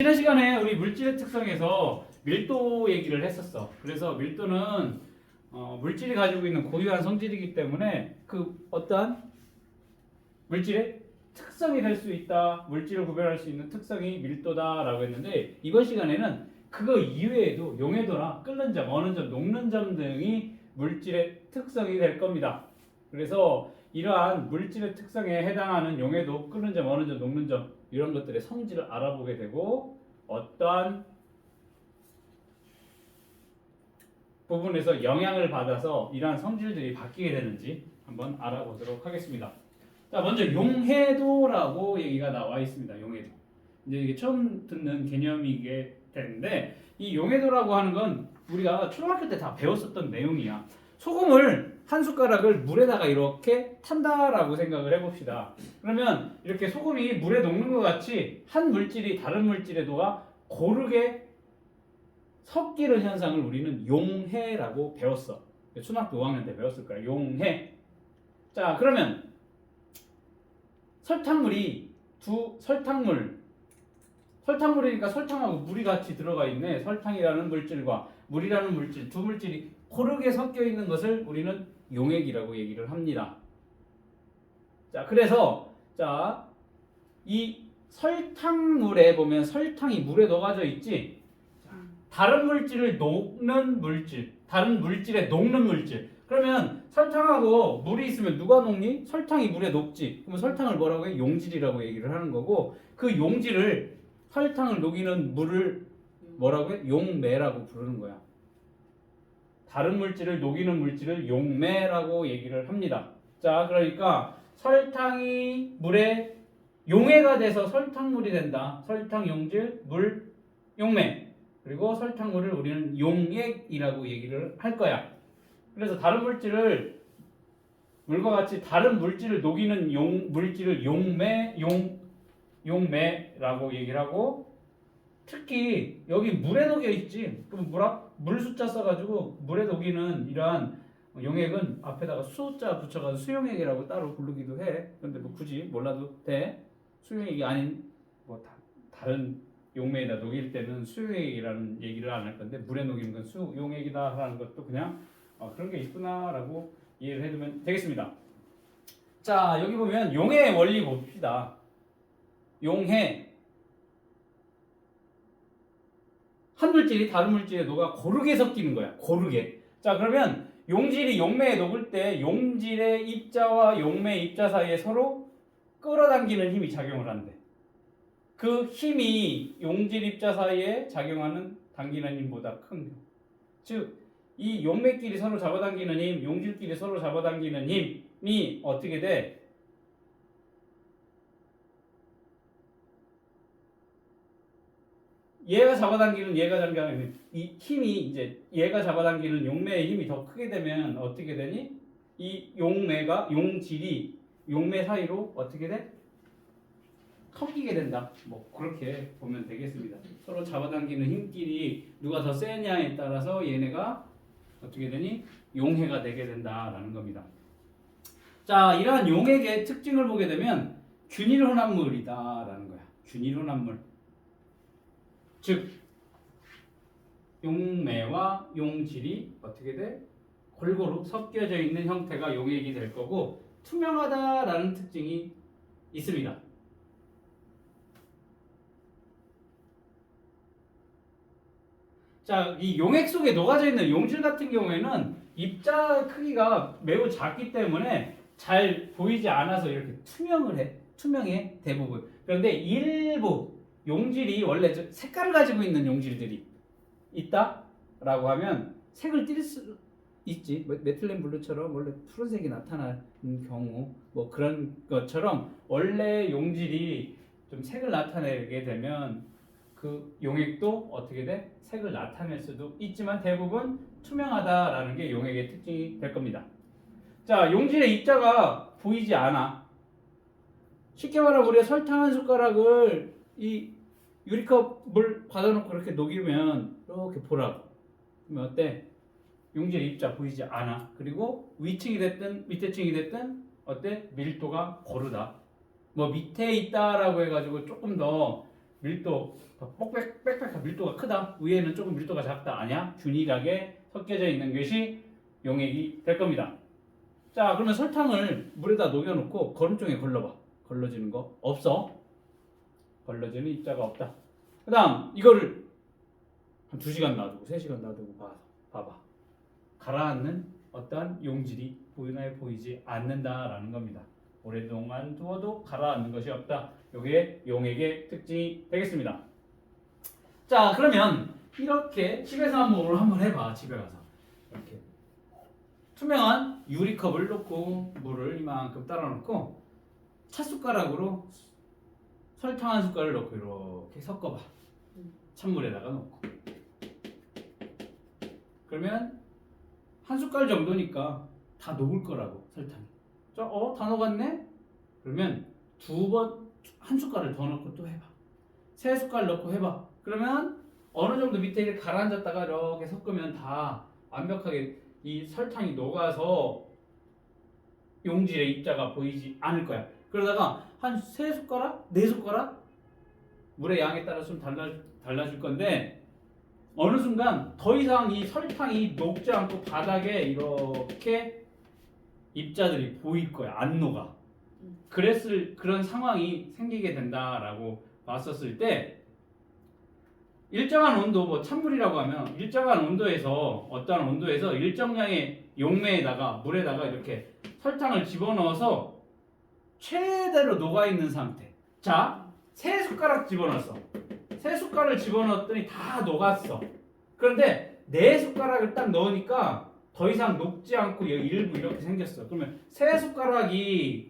지난 시간에 우리 물질의 특성에서 밀도 얘기를 했었어. 그래서 밀도는 물질이 가지고 있는 고유한 성질이기 때문에 그 어떠한 물질의 특성이 될 수 있다. 물질을 구별할 수 있는 특성이 밀도다라고 했는데 이번 시간에는 그거 이외에도 용해도나 끓는 점, 어는 점, 녹는 점 등이 물질의 특성이 될 겁니다. 그래서 이러한 물질의 특성에 해당하는 용해도, 끓는 점, 어는 점, 녹는 점 이런 것들의 성질을 알아보게 되고 어떠한 부분에서 영향을 받아서 이러한 성질들이 바뀌게 되는지 한번 알아보도록 하겠습니다. 자, 먼저 용해도라고 얘기가 나와 있습니다. 용해도. 이제 이게 처음 듣는 개념이게 되는데 이 용해도라고 하는 건 우리가 초등학교 때 다 배웠었던 내용이야. 소금을 한 숟가락을 물에다가 이렇게 탄다라고 생각을 해봅시다. 그러면 이렇게 소금이 물에 녹는 것 같이 한 물질이 다른 물질의 도가 고르게 섞이는 현상을 우리는 용해라고 배웠어. 초등학교 5학년 때 배웠을 거야. 용해. 자, 그러면 설탕물이 설탕물이니까 설탕하고 물이 같이 들어가 있네. 설탕이라는 물질과 물이라는 물질, 두 물질이 고르게 섞여 있는 것을 우리는 용액이라고 얘기를 합니다. 자, 그래서 이 설탕물에 보면 설탕이 물에 녹아져 있지. 다른 물질을 녹는 물질, 다른 물질에 녹는 물질. 그러면 설탕하고 물이 있으면 누가 녹니? 설탕이 물에 녹지. 그러면 설탕을 뭐라고 해? 용질이라고 얘기를 하는 거고 그 용질을 설탕을 녹이는 물을 뭐라고 해? 용매라고 부르는 거야. 다른 물질을 녹이는 물질을 용매라고 얘기를 합니다. 자, 그러니까 설탕이 물에 용해가 돼서 설탕물이 된다. 설탕 용질, 물, 용매. 그리고 설탕물을 우리는 용액이라고 얘기를 할 거야. 그래서 다른 물질을 물과 같이 다른 물질을 녹이는 물질을 용매라고 얘기를 하고 특히 여기 물에 녹여 있지. 그럼 물 숫자 써가지고 물에 녹이는 이러한 용액은 앞에다가 숫자 붙여가지고 수용액이라고 따로 부르기도 해. 근데 뭐 굳이 몰라도 돼. 수용액이 아닌 뭐 다른 용매에다 녹일 때는 수용액이라는 얘기를 안 할 건데 물에 녹이는 건 수용액이다라는 것도 그냥 그런 게 있구나라고 이해를 해두면 되겠습니다. 자, 여기 보면 용해의 원리 봅시다. 용해 한 물질이 다른 물질에 녹아 고르게 섞이는 거야. 고르게. 자, 그러면 용질이 용매에 녹을 때 용질의 입자와 용매의 입자 사이에 서로 끌어당기는 힘이 작용을 한대. 그 힘이 용질 입자 사이에 당기는 힘보다 큰 경우. 즉, 이 용매끼리 서로 잡아당기는 힘, 용질끼리 서로 잡아당기는 힘이 어떻게 돼? 얘가 잡아당기는 이 힘이 이제 얘가 잡아당기는 용매의 힘이 더 크게 되면 어떻게 되니? 이 용질이 용매 사이로 어떻게 돼? 섞이게 된다. 뭐 그렇게 보면 되겠습니다. 서로 잡아당기는 힘끼리 누가 더 세냐에 따라서 얘네가 어떻게 되니? 용해가 되게 된다라는 겁니다. 자, 이러한 용액의 특징을 보게 되면 균일혼합물이다라는 거야. 균일혼합물. 즉 용매와 용질이 어떻게 돼? 골고루 섞여져 있는 형태가 용액이 될 거고 투명하다라는 특징이 있습니다. 자, 이 용액 속에 녹아져 있는 용질 같은 경우에는 입자 크기가 매우 작기 때문에 잘 보이지 않아서 이렇게 투명해 대부분. 그런데 일부 용질이 원래 색깔을 가지고 있는 용질들이 있다라고 하면 색을 띌 수 있지. 메틸렌 블루처럼 원래 푸른색이 나타나는 경우 뭐 그런 것처럼 원래 용질이 좀 색을 나타내게 되면 그 용액도 어떻게 돼? 색을 나타낼 수도 있지만 대부분 투명하다라는 게 용액의 특징이 될 겁니다. 자, 용질의 입자가 보이지 않아. 쉽게 말하면 우리가 설탕 한 숟가락을 이 유리컵 물 받아놓고 이렇게 녹이면 이렇게 보라고. 그러면 어때? 용질의 입자 보이지 않아. 그리고 위층이 됐든 밑에층이 됐든 어때? 밀도가 고르다. 뭐 밑에 있다라고 해가지고 조금 더 밀도 빽빽 밀도가 크다. 위에는 조금 밀도가 작다. 아니야. 균일하게 섞여져 있는 것이 용액이 될 겁니다. 자, 그러면 설탕을 물에다 녹여놓고 거름종에 걸러봐. 걸러지는 거 없어. 걸러지는 입자가 없다. 그 다음 이거를 한 2시간 놔두고 3시간 놔두고 봐봐. 가라앉는 어떠한 용질이 보이나요? 보이지 않는다라는 겁니다. 오랫동안 두어도 가라앉는 것이 없다. 이게 용액의 특징이 되겠습니다. 자, 그러면 이렇게 집에서 한번 해봐. 집에 가서 이렇게 투명한 유리컵을 놓고 물을 이만큼 따라 놓고 찻숟가락으로 설탕 한 숟갈을 넣고 이렇게 섞어봐. 찬물에다가 넣고. 그러면 한 숟갈 정도니까 다 녹을 거라고, 설탕이. 자, 다 녹았네? 그러면 한 숟갈을 더 넣고 또 해봐. 3숟갈 넣고 해봐. 그러면 어느 정도 밑에 이렇게 가라앉았다가 이렇게 섞으면 다 완벽하게 이 설탕이 녹아서 용질의 입자가 보이지 않을 거야. 그러다가 한 3숟가락? 4숟가락? 물의 양에 따라 좀 달라질 건데 어느 순간 더 이상 이 설탕이 녹지 않고 바닥에 이렇게 입자들이 보일 거야. 안 녹아. 그런 상황이 생기게 된다라고 봤었을 때 일정한 온도, 뭐 찬물이라고 하면 일정한 온도에서 어떠한 온도에서 일정량의 용매에다가 물에다가 이렇게 설탕을 집어넣어서 최대로 녹아있는 상태. 자, 3숟가락 집어넣었어. 3숟가락을 집어넣었더니 다 녹았어. 그런데 4숟가락을 딱 넣으니까 더 이상 녹지 않고 일부 이렇게 생겼어. 그러면 3숟가락이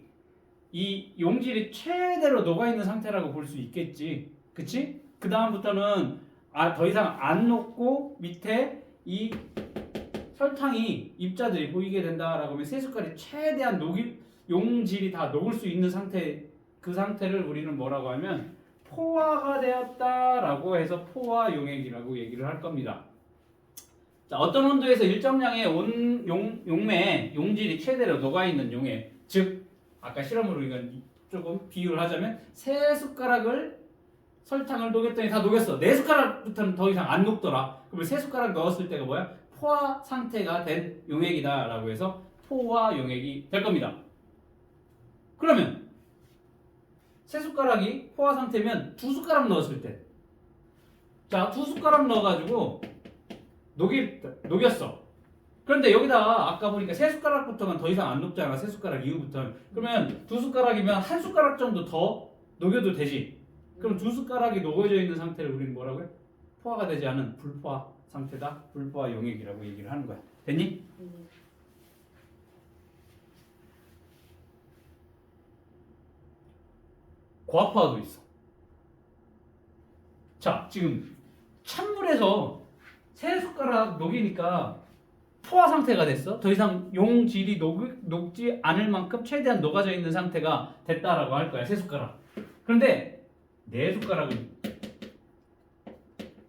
이 용질이 최대로 녹아있는 상태라고 볼 수 있겠지. 그치? 그 다음부터는 더 이상 안 녹고 밑에 이 설탕이 입자들이 보이게 된다라고 하면 3숟갈이 최대한 용질이 다 녹을 수 있는 상태, 그 상태를 우리는 뭐라고 하면 포화가 되었다라고 해서 포화 용액이라고 얘기를 할 겁니다. 자, 어떤 온도에서 일정량의 용매에 용질이 최대로 녹아있는 용액, 즉 아까 실험으로 이건 조금 비유를 하자면 3숟가락을 설탕을 녹였더니 다 녹였어. 4숟가락부터는 더 이상 안 녹더라. 그러면 3숟가락 넣었을 때가 뭐야? 포화 상태가 된 용액이다 라고 해서 포화 용액이 될 겁니다. 그러면 3숟가락이 포화 상태면 2숟가락 넣었을 때, 자, 2숟가락 넣어가지고 녹였어. 그런데 여기다가 아까 보니까 3숟가락부터는 더 이상 안 녹잖아. 3숟가락 이후부터는. 그러면 2숟가락이면 1숟가락 정도 더 녹여도 되지. 그럼 2숟가락이 녹아져 있는 상태를 우리는 뭐라고 해? 포화가 되지 않은 불포화 상태다. 불포화 용액이라고 얘기를 하는 거야. 됐니? 과포화도 있어. 자, 지금 찬물에서 3숟가락 녹이니까 포화 상태가 됐어. 더 이상 용질이 녹지 않을 만큼 최대한 녹아져 있는 상태가 됐다라고 할 거야. 3숟가락. 그런데 4숟가락을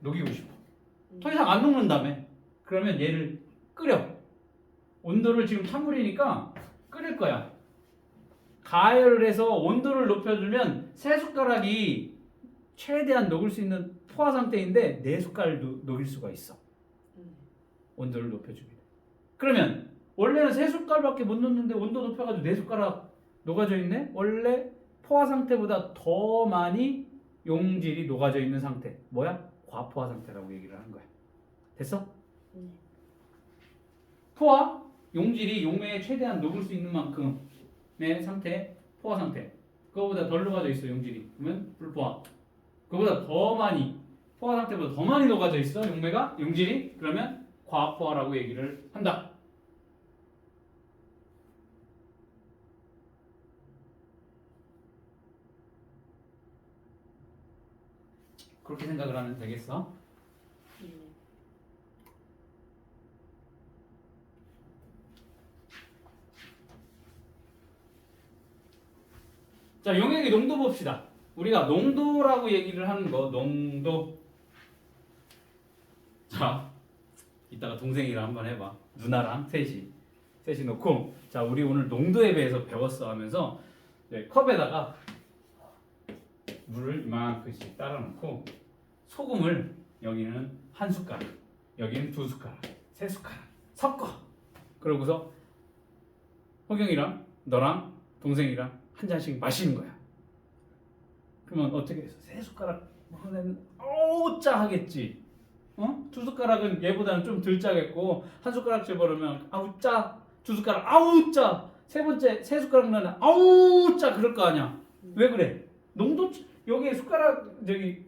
녹이고 싶어. 더 이상 안 녹는다며. 그러면 얘를 끓여. 온도를 지금 찬물이니까 끓일 거야. 가열을 해서 온도를 높여주면 3숟가락이 최대한 녹을 수 있는 포화 상태인데 4숟갈 녹일 수가 있어. 온도를 높여주면. 그러면 원래는 3숟갈밖에 못 넣는데 온도 높여가지고 4숟가락 녹아져 있네? 원래 포화 상태보다 더 많이 용질이 녹아져 있는 상태. 뭐야? 과포화 상태라고 얘기를 하는 거야. 됐어? 포화, 용질이 용매에 최대한 녹을 수 있는 만큼의 상태, 포화 상태. 그거보다 덜 녹아져 있어, 용질이. 그러면 불포화. 그거보다 더 많이, 포화 상태보다 더 많이 녹아져 있어, 용질이. 그러면 과포화라고 얘기를 한다. 그렇게 생각을 하면 되겠어? 자, 용액의 농도 봅시다. 우리가 농도라고 얘기를 하는 거, 농도. 자, 이따가 동생이랑 한번 해봐. 누나랑 셋이 놓고, 자, 우리 오늘 농도에 대해서 배웠어 하면서 컵에다가 물을 이만큼씩 따라 놓고 소금을 여기는 한 숟가락, 여기는 두 숟가락, 세 숟가락 섞어. 그러고서 호경이랑 너랑 동생이랑 한 잔씩 마시는 거야. 그러면 어떻게 해서 세 숟가락 먹으면 어우 짜 하겠지. 두 숟가락은 얘보다는 좀 덜 짜겠고 한 숟가락 집어넣으면 아우 짜. 두 숟가락 아우 짜. 세 번째 세 숟가락 넣으면 아우 짜 그럴 거 아니야. 왜 그래? 농도 여기에 숟가락 저기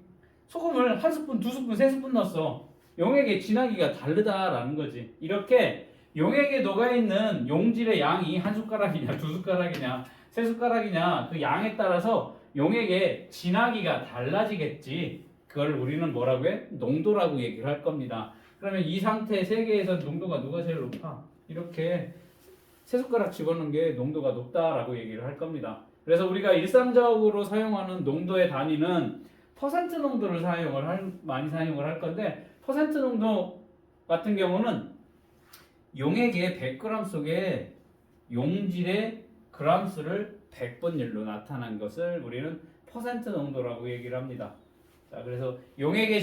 소금을 한 스푼, 두 스푼, 세 스푼 넣었어. 용액의 진하기가 다르다라는 거지. 이렇게 용액에 녹아있는 용질의 양이 한 숟가락이냐, 두 숟가락이냐, 세 숟가락이냐 그 양에 따라서 용액의 진하기가 달라지겠지. 그걸 우리는 뭐라고 해? 농도라고 얘기를 할 겁니다. 그러면 이 상태 세계에서 농도가 누가 제일 높아? 이렇게 세 숟가락 집어넣는 게 농도가 높다라고 얘기를 할 겁니다. 그래서 우리가 일상적으로 사용하는 농도의 단위는 퍼센트 농도를 많이 사용을 할 건데 퍼센트 농도 같은 경우는 용액의 100g 속에 용질의 g수를 100번율로 나타난 것을 우리는 퍼센트 농도라고 얘기를 합니다. 자, 그래서 용액의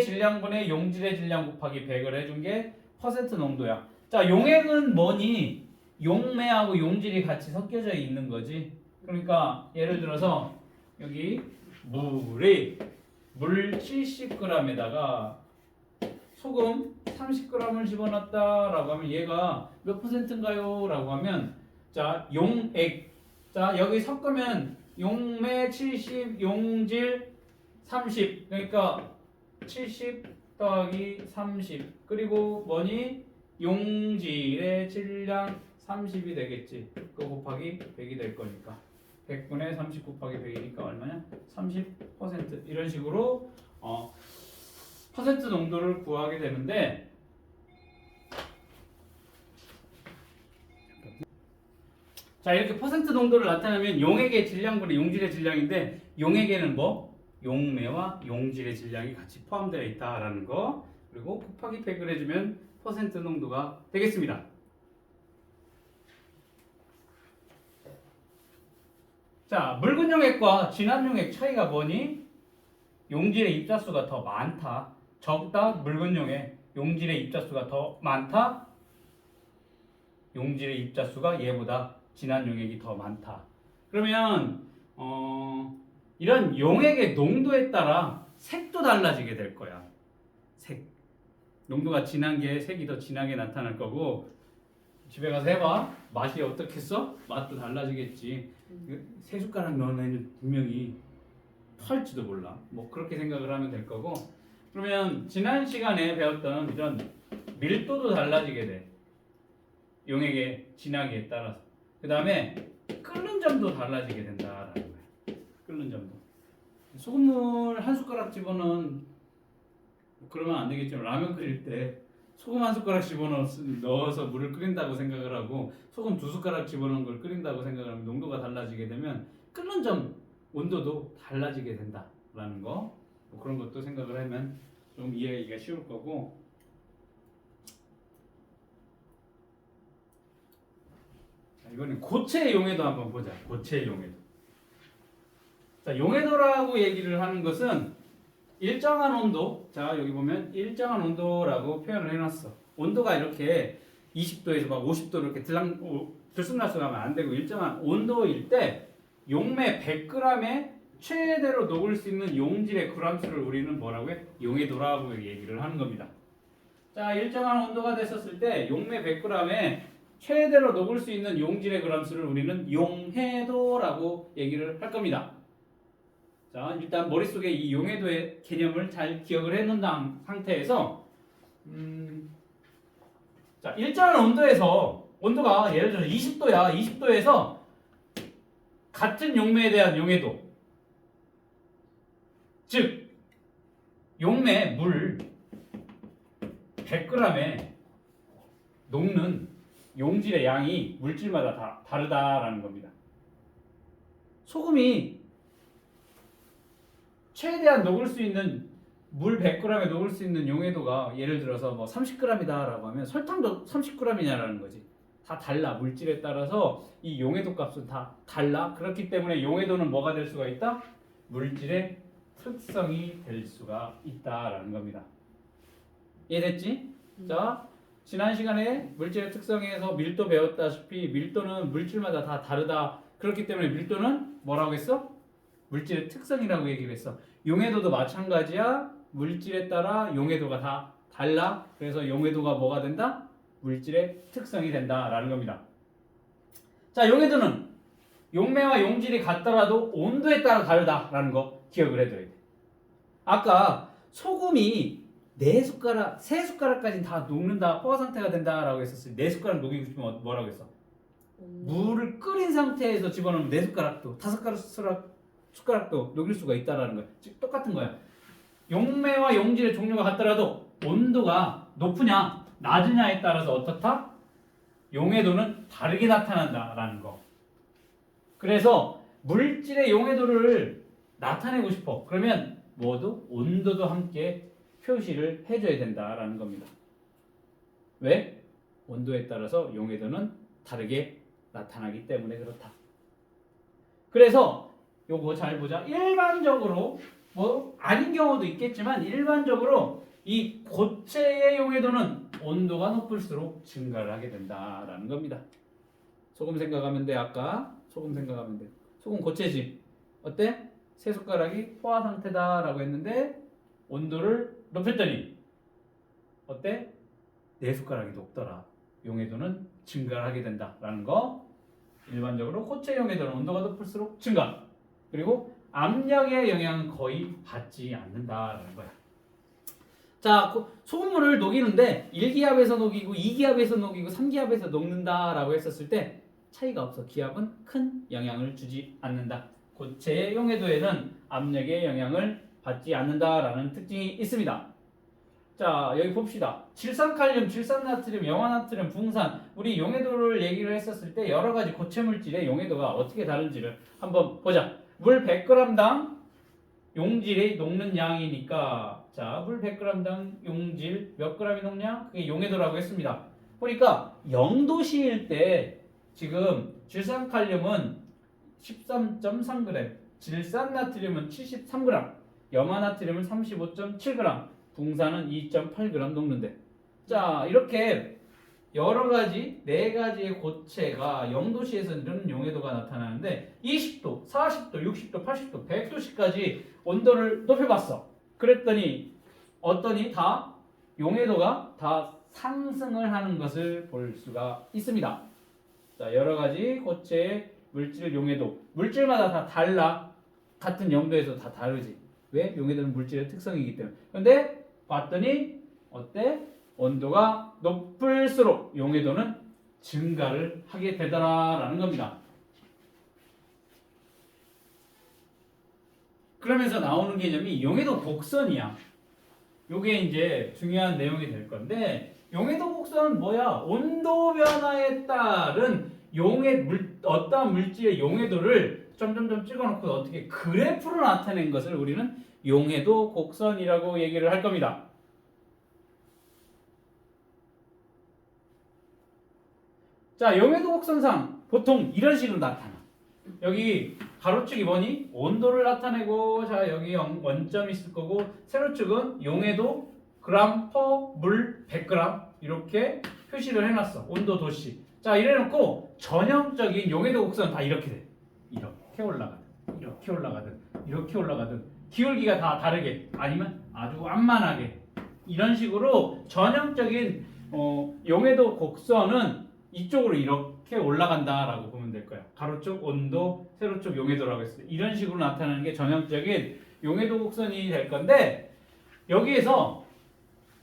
질량분의 용질의 질량 곱하기 100을 해준 게 퍼센트 농도야. 자, 용액은 뭐니? 용매하고 용질이 같이 섞여져 있는 거지. 그러니까 예를 들어서 여기 물 70g에다가 소금 30g을 집어넣었다라고 하면 얘가 몇 퍼센트인가요? 라고 하면 자, 용액. 자, 여기 섞으면 용매 70, 용질 30. 그러니까 70 더하기 30. 그리고 뭐니? 용질의 질량 30이 되겠지. 그거 곱하기 100이 될 거니까. 100분의 30 곱하기 100이니까 얼마냐? 30%. 이런 식으로 퍼센트 농도를 구하게 되는데 자, 이렇게 퍼센트 농도를 나타내면 용액의 질량분의 용질의 질량인데 용액에는 뭐? 용매와 용질의 질량이 같이 포함되어 있다라는 거. 그리고 곱하기 100을 해주면 퍼센트 농도가 되겠습니다. 자, 묽은 용액과 진한 용액 차이가 뭐니? 용질의 입자수가 더 많다. 적다 묽은 용액. 용질의 입자수가 더 많다. 용질의 입자수가 얘보다 진한 용액이 더 많다. 그러면 이런 용액의 농도에 따라 색도 달라지게 될 거야. 색. 농도가 진한 게 색이 더 진하게 나타날 거고 집에 가서 해봐. 맛이 어떻겠어? 맛도 달라지겠지. 세 숟가락 넣은 애는 분명히 털지도 몰라. 뭐 그렇게 생각을 하면 될 거고. 그러면 지난 시간에 배웠던 이런 밀도도 달라지게 돼. 용액의 진하기에 따라서. 그 다음에 끓는 점도 달라지게 된다라는 거야. 끓는 점도. 소금물 한 숟가락 집어넣은 그러면 안 되겠지만 라면 끓일 때 소금 한 숟가락 집어넣어서 물을 끓인다고 생각을 하고 소금 두 숟가락 집어넣은 걸 끓인다고 생각을 하면 농도가 달라지게 되면 끓는 점 온도도 달라지게 된다라는 거. 뭐 그런 것도 생각을 하면 좀 이해하기가 쉬울 거고. 자, 이거는 고체 용해도 한번 보자. 고체 용해도. 자, 용해도라고 얘기를 하는 것은 일정한 온도, 자 여기 보면 일정한 온도라고 표현을 해놨어. 온도가 이렇게 20도에서 막 50도 이렇게 들쑥날쑥하면 안 되고 일정한 온도일 때 용매 100g에 최대로 녹을 수 있는 용질의 g수를 우리는 뭐라고 해? 용해도라고 얘기를 하는 겁니다. 자, 일정한 온도가 됐었을 때 용매 100g에 최대로 녹을 수 있는 용질의 g수를 우리는 용해도라고 얘기를 할 겁니다. 자, 일단 머릿속에 이 용해도의 개념을 잘 기억을 해놓은 상태에서 자, 일정한 온도에서 온도가 예를 들어 20도야. 20도에서 같은 용매에 대한 용해도 즉 용매 물 100g에 녹는 용질의 양이 물질마다 다 다르다라는 겁니다. 소금이 최대한 녹을 수 있는 물 100g에 녹을 수 있는 용해도가 예를 들어서 뭐 30g이다라고 하면 설탕도 30g이냐라는 거지. 다 달라. 물질에 따라서 이 용해도 값은 다 달라. 그렇기 때문에 용해도는 뭐가 될 수가 있다? 물질의 특성이 될 수가 있다라는 겁니다. 이해됐지? 자, 지난 시간에 물질의 특성에서 밀도 배웠다시피 밀도는 물질마다 다 다르다. 그렇기 때문에 밀도는 뭐라고 했어? 물질의 특성이라고 얘기를 했어. 용해도도 마찬가지야. 물질에 따라 용해도가 다 달라. 그래서 용해도가 뭐가 된다? 물질의 특성이 된다라는 겁니다. 자, 용해도는 용매와 용질이 같더라도 온도에 따라 다르다라는 거 기억을 해둬야 돼. 아까 소금이 4숟가락, 3숟가락까지 다 녹는다, 포화 상태가 된다라고 했었어요. 4숟가락 녹이고 싶으면 뭐라고 했어? 물을 끓인 상태에서 집어넣으면 4숟가락도, 5숟가락도 녹일 수가 있다라는 거야. 즉 똑같은 거야. 용매와 용질의 종류가 같더라도 온도가 높으냐, 낮으냐에 따라서 어떻다? 용해도는 다르게 나타난다라는 거. 그래서 물질의 용해도를 나타내고 싶어. 그러면 뭐도 온도도 함께 표시를 해줘야 된다라는 겁니다. 왜? 온도에 따라서 용해도는 다르게 나타나기 때문에 그렇다. 그래서 요거 잘 보자. 일반적으로 뭐 아닌 경우도 있겠지만 일반적으로 이 고체의 용해도는 온도가 높을수록 증가를 하게 된다라는 겁니다. 소금 생각하면 돼. 아까 소금 생각하면 돼. 소금 고체지. 어때? 3숟가락이 포화 상태다라고 했는데 온도를 높였더니 어때? 4숟가락이 높더라. 용해도는 증가를 하게 된다라는 거. 일반적으로 고체 용해도는 온도가 높을수록 증가. 그리고 압력의 영향은 거의 받지 않는다라는 거야. 자, 소금물을 녹이는데 1기압에서 녹이고 2기압에서 녹이고 3기압에서 녹는다라고 했었을 때 차이가 없어. 기압은 큰 영향을 주지 않는다. 고체의 용해도에는 압력의 영향을 받지 않는다라는 특징이 있습니다. 자, 여기 봅시다. 질산칼륨, 질산나트륨, 염화나트륨, 붕산. 우리 용해도를 얘기를 했었을 때 여러 가지 고체 물질의 용해도가 어떻게 다른지를 한번 보자. 물 100g당 용질이 녹는 양이니까 자, 물 100g당 용질 몇 g이 녹냐? 그게 용해도라고 했습니다. 보니까 0도씨일 때 지금 질산칼륨은 13.3g, 질산나트륨은 73g, 염화나트륨은 35.7g, 붕산은 2.8g 녹는데. 자, 이렇게 여러 가지 4가지의 고체가 0도씨에서 이런 용해도가 나타나는데 20도, 40도, 60도, 80도, 100도씨까지 온도를 높여봤어. 그랬더니 다 용해도가 다 상승을 하는 것을 볼 수가 있습니다. 자, 여러 가지 고체의 물질 용해도, 물질마다 다 달라. 같은 영도에서 다 다르지. 왜? 용해도는 물질의 특성이기 때문에. 근데 봤더니 어때? 온도가 높을수록 용해도는 증가를 하게 되더라라는 겁니다. 그러면서 나오는 개념이 용해도 곡선이야. 요게 이제 중요한 내용이 될 건데 용해도 곡선은 뭐야? 온도 변화에 따른 어떠한 물질의 용해도를 점점점 찍어놓고 어떻게 그래프로 나타낸 것을 우리는 용해도 곡선이라고 얘기를 할 겁니다. 자, 용해도 곡선상 보통 이런 식으로 나타나. 여기 가로축이 뭐니? 온도를 나타내고, 자, 여기 원점이 있을 거고, 세로축은 용해도 그램 퍼 물 100g 이렇게 표시를 해놨어. 온도 도시. 자, 이래놓고 전형적인 용해도 곡선 다 이렇게 돼. 이렇게 올라가든, 이렇게 올라가든, 이렇게 올라가든, 기울기가 다 다르게, 아니면 아주 완만하게 이런 식으로 전형적인 용해도 곡선은 이쪽으로 이렇게 올라간다라고 보면 될 거야. 가로쪽 온도, 세로쪽 용해도라고 했을 때 이런 식으로 나타나는 게 전형적인 용해도 곡선이 될 건데 여기에서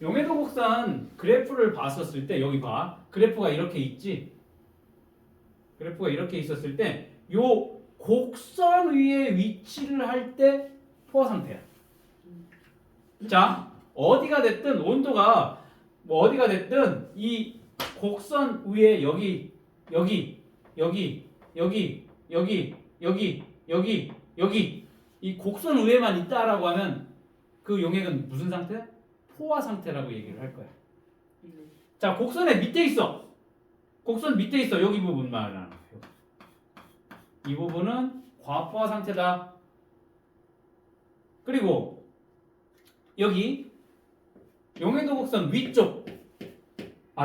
용해도 곡선 그래프를 봤었을 때 여기 봐. 그래프가 이렇게 있지. 그래프가 이렇게 있었을 때 요 곡선 위에 위치를 할 때 포화 상태야. 자, 어디가 됐든 온도가 뭐 어디가 됐든 이 곡선 위에 여기 이 곡선 위에만 있다라고 하면 그 용액은 무슨 상태? 포화 상태라고 얘기를 할 거야. 자, 곡선의 밑에 있어. 곡선 밑에 있어. 여기 부분 말하는 거예요. 이 부분은 과포화 상태다. 그리고 여기 용해도 곡선 위쪽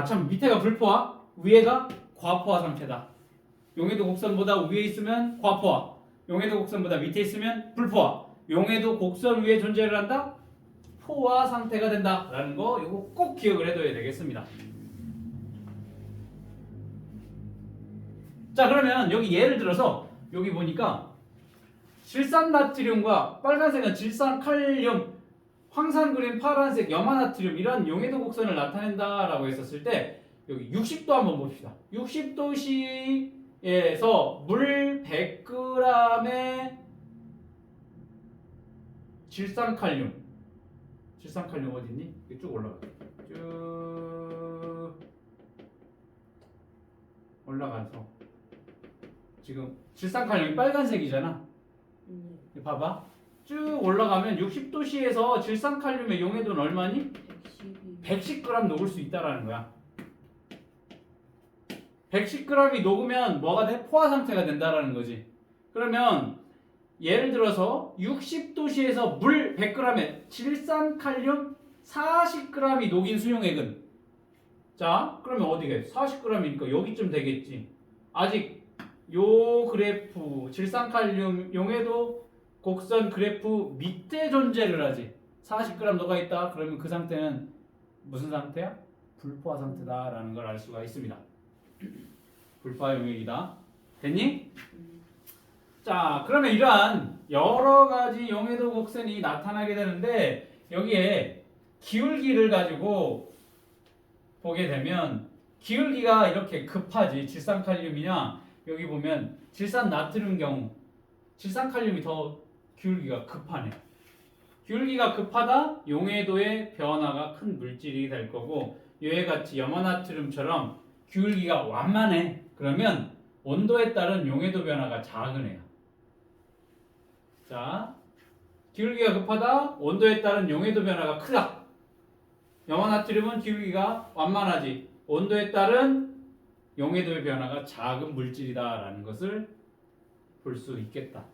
참 밑에가 불포화, 위에가 과포화 상태다. 용해도 곡선보다 위에 있으면 과포화, 용해도 곡선보다 밑에 있으면 불포화. 용해도 곡선 위에 존재를 한다? 포화 상태가 된다. 라는 거 이거 꼭 기억을 해둬야 되겠습니다. 자, 그러면 여기 예를 들어서 여기 보니까 질산나트륨과 빨간색은 질산칼륨, 황산그린 파란색 염화나트륨 이런 용해도 곡선을 나타낸다라고 했었을 때 여기 60도 한번 봅시다. 60도씨에서 물 100g의 질산칼륨 어디있니? 쭉 올라가. 쭉 올라가서 지금 질산칼륨이 빨간색이잖아. 봐봐. 쭉 올라가면 60도씨에서 질산칼륨의 용해도는 얼마니? 110g 녹을 수 있다라는 거야. 110g이 녹으면 뭐가 돼? 포화 상태가 된다라는 거지. 그러면 예를 들어서 60도씨에서 물 100g에 질산칼륨 40g이 녹인 수용액은 자, 그러면 어디게? 40g이니까 여기쯤 되겠지. 아직 요 그래프 질산칼륨 용해도 곡선 그래프 밑에 존재를 하지. 40g 녹아 있다. 그러면 그 상태는 무슨 상태야? 불포화 상태다라는 걸 알 수가 있습니다. 불포화 용액이다. 됐니? 자, 그러면 이러한 여러 가지 용해도 곡선이 나타나게 되는데 여기에 기울기를 가지고 보게 되면 기울기가 이렇게 급하지. 질산칼륨이냐 여기 보면 질산나트륨 경우 질산칼륨이 더 기울기가 급하네. 기울기가 급하다 용해도의 변화가 큰 물질이 될 거고 이와 같이 염화나트륨처럼 기울기가 완만해. 그러면 온도에 따른 용해도 변화가 작은 애야. 자, 기울기가 급하다 온도에 따른 용해도 변화가 크다. 염화나트륨은 기울기가 완만하지 온도에 따른 용해도의 변화가 작은 물질이다라는 것을 볼 수 있겠다.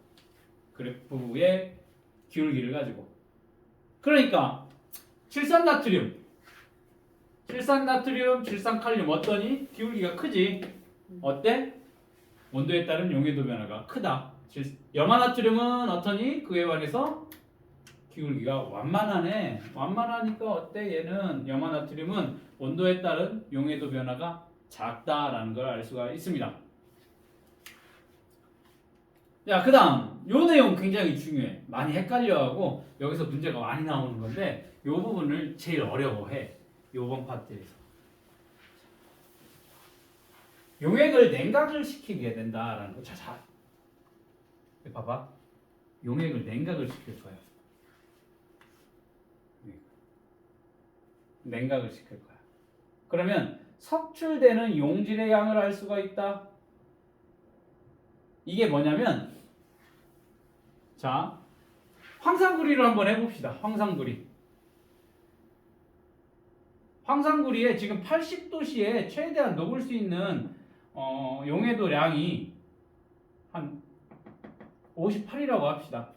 그래프의 기울기를 가지고. 그러니까 질산나트륨, 질산칼륨 어떠니? 기울기가 크지. 어때? 온도에 따른 용해도 변화가 크다. 염화나트륨은 어떠니? 그에 반해서 기울기가 완만하네. 완만하니까 어때? 얘는 염화나트륨은 온도에 따른 용해도 변화가 작다라는 걸 알 수가 있습니다. 자, 그 다음 요 내용 굉장히 중요해. 많이 헷갈려하고 여기서 문제가 많이 나오는 건데 요 부분을 제일 어려워해. 요번 파트에서 용액을 냉각을 시키게 된다라는 거. 자, 봐봐. 용액을 냉각을 시킬 거야. 냉각을 시킬 거야. 그러면 석출되는 용질의 양을 알 수가 있다. 이게 뭐냐면 자, 황산구리를 한번 해봅시다. 황산구리에 지금 80도씨에 최대한 녹을 수 있는 용해도량이 한 58이라고 합시다.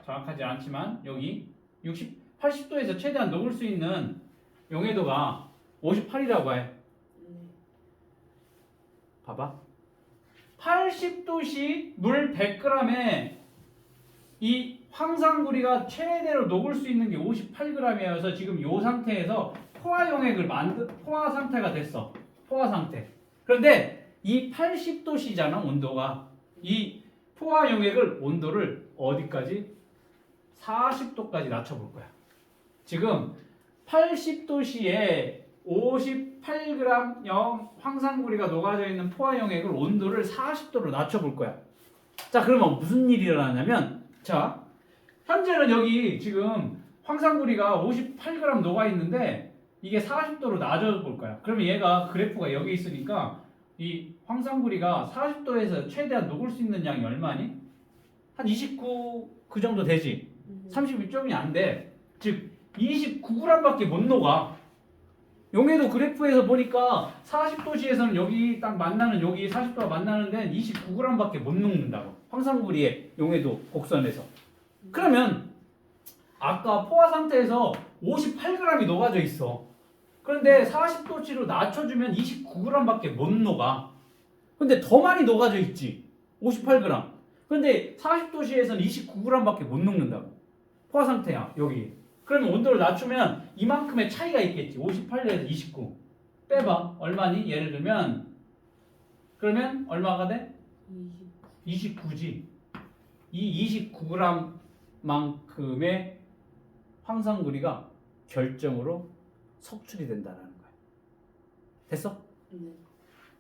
정확하지 않지만 여기 80도에서 최대한 녹을 수 있는 용해도가 58이라고 해. 봐봐. 80도씨 물 100g에 이 황산구리가 최대로 녹을 수 있는 게 58g이어서 지금 이 상태에서 포화 상태가 됐어. 포화 상태. 그런데 이 80도씨잖아 온도가. 이 포화 용액을 온도를 어디까지? 40도까지 낮춰볼 거야. 지금 80도씨에 58g 황산구리가 녹아져 있는 포화 용액을 온도를 40도로 낮춰볼 거야. 자, 그러면 무슨 일이 일어나냐면 자, 현재는 여기 지금 황산구리가 58g 녹아 있는데 이게 40도로 낮아져 볼 거야. 그러면 얘가 그래프가 여기 있으니까 이 황산구리가 40도에서 최대한 녹을 수 있는 양이 얼마니? 한 29 그 정도 되지. 31점이 안 돼. 즉 29g밖에 못 녹아. 용해도 그래프에서 보니까 40도시에서는 여기 딱 만나는 여기 40도가 만나는 데는 29g밖에 못 녹는다고. 황산구리의 용해도 곡선에서. 그러면 아까 포화 상태에서 58g이 녹아져 있어. 그런데 40도씨로 낮춰주면 29g밖에 못 녹아. 근데 더 많이 녹아져 있지. 58g. 근데 40도씨에서는 29g밖에 못 녹는다고. 포화 상태야, 여기. 그러면 온도를 낮추면 이만큼의 차이가 있겠지. 58에서 29. 빼봐. 얼마니? 예를 들면 그러면 얼마가 돼? 29지. 이 29g만큼의 황산구리가 결정으로 석출이 된다는 거야. 됐어? 네.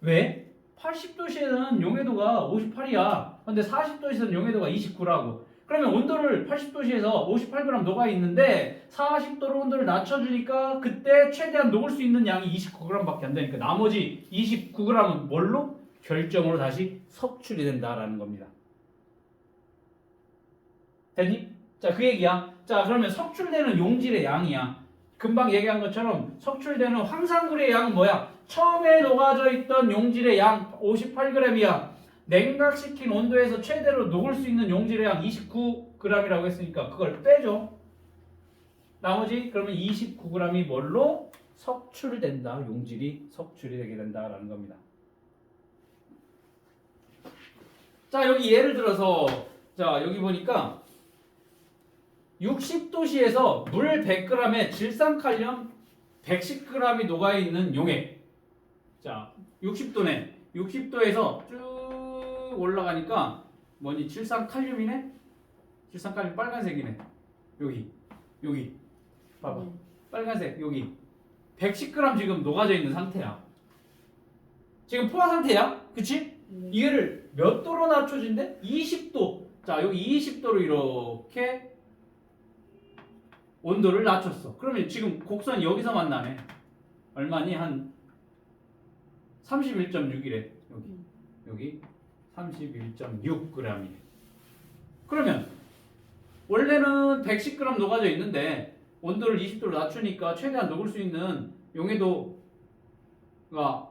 왜? 80도씨에서는 용해도가 58이야. 근데 40도씨에서는 용해도가 29라고. 그러면 온도를 80도씨에서 58g 녹아 있는데 40도로 온도를 낮춰주니까 그때 최대한 녹을 수 있는 양이 29g밖에 안 되니까 나머지 29g은 뭘로? 결정으로 다시 석출이 된다라는 겁니다. 됐니? 자, 그 얘기야. 자, 그러면 석출되는 용질의 양이야. 금방 얘기한 것처럼 석출되는 황산구리의 양은 뭐야? 처음에 녹아져 있던 용질의 양 58g이야. 냉각시킨 온도에서 최대로 녹을 수 있는 용질의 양 29g이라고 했으니까 그걸 빼줘. 나머지 그러면 29g이 뭘로? 석출된다. 용질이 석출이 되게 된다라는 겁니다. 자, 여기 예를 들어서 자, 여기 보니까 60도씨에서 물 100g에 질산칼륨 110g이 녹아있는 용해. 자, 60도네. 60도에서 쭉 올라가니까 뭐니? 질산칼륨이네? 질산칼륨 빨간색이네. 여기. 봐봐. 빨간색, 여기. 110g 지금 녹아져 있는 상태야. 지금 포화 상태야. 그치? 이거를 몇 도로 낮춰진대? 20도. 자, 여기 20도로 이렇게 온도를 낮췄어. 그러면 지금 곡선 여기서 만나네. 얼마니? 한 31.6이래. 여기 31.6g이래. 그러면 원래는 110g 녹아져 있는데 온도를 20도로 낮추니까 최대한 녹을 수 있는 용해도가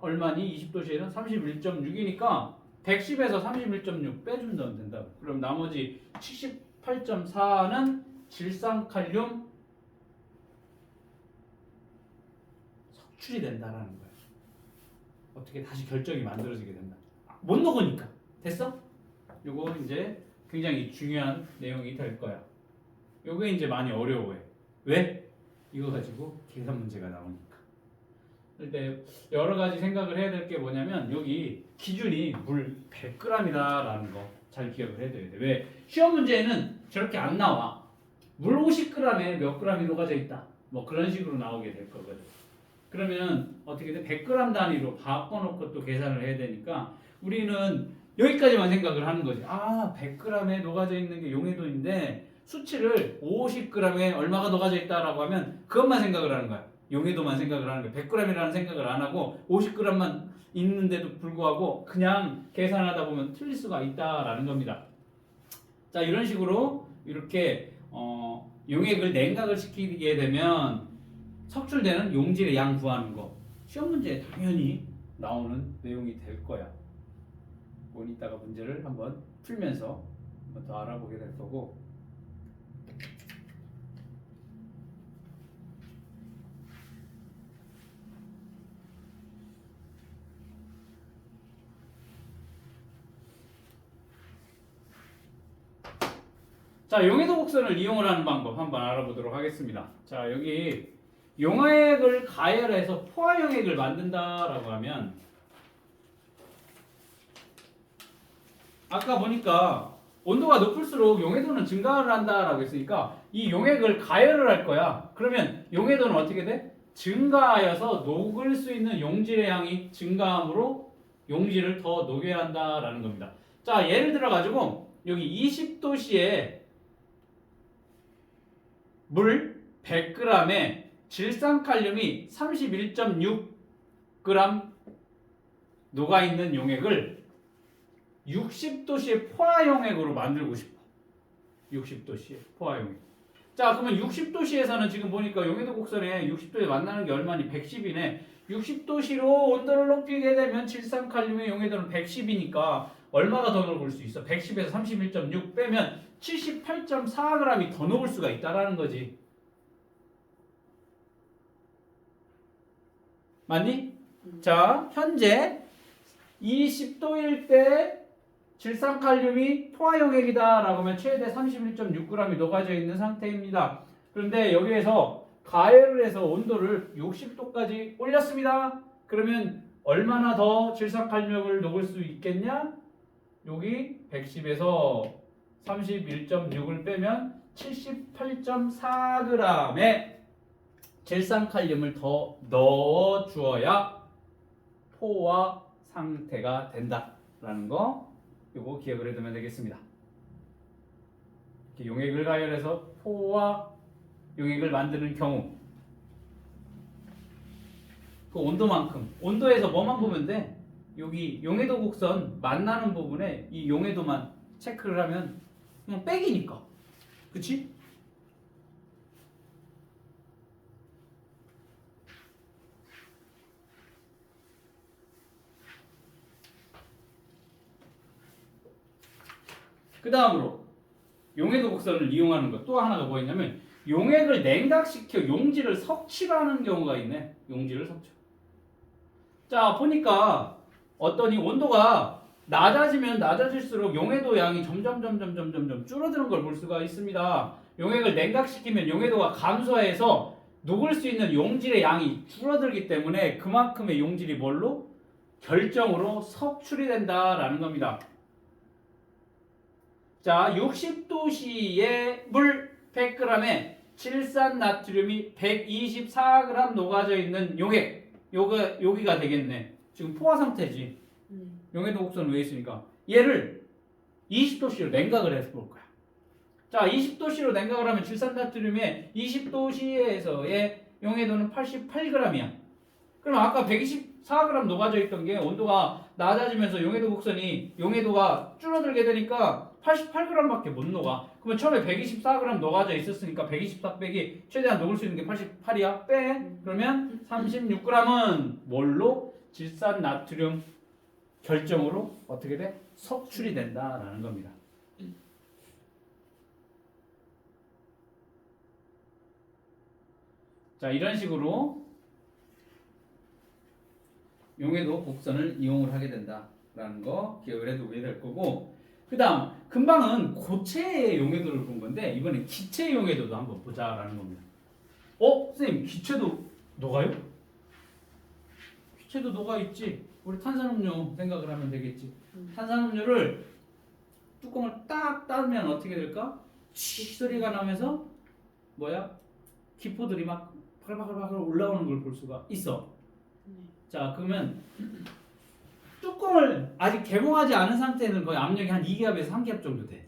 얼마니? 20도씨에는 31.6이니까 110에서 31.6 빼주면 된다고. 그럼 나머지 78.4는 질산칼륨 석출이 된다라는 거야. 어떻게 다시 결정이 만들어지게 된다. 못 녹으니까. 됐어? 요거 이제 굉장히 중요한 내용이 될 거야. 요게 이제 많이 어려워해. 왜? 이거 가지고 계산 문제가 나오니까. 근데 여러 가지 생각을 해야 될 게 뭐냐면 여기 기준이 물 100g이다라는 거 잘 기억을 해둬야 돼. 왜? 시험 문제에는 저렇게 안 나와. 물 50g에 몇 g이 녹아져 있다. 뭐 그런 식으로 나오게 될 거거든. 그러면 어떻게 돼? 100g 단위로 바꿔놓고 또 계산을 해야 되니까 우리는 여기까지만 생각을 하는 거지. 아, 100g에 녹아져 있는 게 용해도인데 수치를 50g에 얼마가 녹아져 있다라고 하면 그것만 생각을 하는 거야. 용해도만 생각을 하는 거야. 100g이라는 생각을 안 하고 50g만 있는데도 불구하고 그냥 계산하다 보면 틀릴 수가 있다라는 겁니다. 자, 이런 식으로 이렇게 용액을 냉각을 시키게 되면 석출되는 용질의 양 구하는 거 시험 문제에 당연히 나오는 내용이 될 거야. 오늘 이따가 문제를 한번 풀면서 한번 더 알아보게 될 거고. 자, 용해도 곡선을 이용을 하는 방법 한번 알아보도록 하겠습니다. 자, 여기 용액을 가열해서 포화 용액을 만든다라고 하면 아까 보니까 온도가 높을수록 용해도는 증가를 한다라고 했으니까 이 용액을 가열을 할 거야. 그러면 용해도는 어떻게 돼? 증가하여서 녹을 수 있는 용질의 양이 증가함으로 용질을 더 녹여야 한다라는 겁니다. 자, 예를 들어 가지고 여기 20도씨에 물 100g에 질산칼륨이 31.6g 녹아있는 용액을 60도씨의 포화 용액으로 만들고 싶어. 60도씨의 포화 용액. 자, 그러면 60도씨에서는 지금 보니까 용해도 곡선에 60도에 만나는 게 얼마니? 110이네. 60도씨로 온도를 높이게 되면 질산칼륨의 용해도는 110이니까 얼마가 더 녹을 수 있어? 110에서 31.6 빼면 78.4g이 더 녹을 수가 있다라는 거지. 맞니? 자, 현재 20도일 때 질산칼륨이 포화용액이다라고 하면 최대 31.6g이 녹아져 있는 상태입니다. 그런데 여기에서 가열을 해서 온도를 60도까지 올렸습니다. 그러면 얼마나 더 질산칼륨을 녹을 수 있겠냐? 여기 110에서 31.6을 빼면 78.4g의 질산칼륨을 더 넣어 주어야 포화 상태가 된다라는 거 요거 기억을 해두면 되겠습니다. 이렇게 용액을 가열해서 포화 용액을 만드는 경우 그 온도만큼 온도에서 뭐만 보면 돼? 여기 용해도 곡선 만나는 부분에 이 용해도만 체크를 하면 그냥 빼기니까 그치? 그 다음으로 용해도 곡선을 이용하는 것 또 하나가 뭐였냐면 용액을 냉각시켜 용지를 석취하는 경우가 있네. 용지를 석취. 자 보니까 어떠니 온도가 낮아지면 낮아질수록 용해도 양이 점점 줄어드는 걸 볼 수가 있습니다. 용액을 냉각시키면 용해도가 감소해서 녹을 수 있는 용질의 양이 줄어들기 때문에 그만큼의 용질이 뭘로? 결정으로 석출이 된다라는 겁니다. 자, 60도씨의 물 100g에 질산나트륨이 124g 녹아져 있는 용액. 여기가 되겠네. 지금 포화 상태지. 용해도 곡선 위에 있으니까. 얘를 20도씨로 냉각을 해서 볼 거야. 자, 20도씨로 냉각을 하면 질산나트륨의 20도씨에서의 용해도는 88g이야. 그럼 아까 124g 녹아져 있던 게 온도가 낮아지면서 용해도 곡선이 용해도가 줄어들게 되니까 88g밖에 못 녹아. 그러면 처음에 124g 녹아져 있었으니까 124 빼기 최대한 녹을 수 있는 게 88이야. 빼. 그러면 36g은 뭘로? 질산나트륨 결정으로 어떻게 돼? 석출이 된다라는 겁니다. 자, 이런 식으로 용해도 곡선을 이용을 하게 된다라는 거 기억을 해두게 될 거고, 그 다음 금방은 고체의 용해도를 본 건데 이번엔 기체의 용해도도 한번 보자라는 겁니다. 선생님 기체도 녹아요? 기체도 녹아있지. 우리 탄산음료 생각을 하면 되겠지. 탄산음료를 뚜껑을 딱 닫으면 어떻게 될까? 치 소리가 나면서 기포들이 막 바글바글 올라오는 걸 볼 수가 있어. 자, 그러면 뚜껑을 아직 개봉하지 않은 상태는 거의 압력이 한 2기압에서 3기압 정도 돼.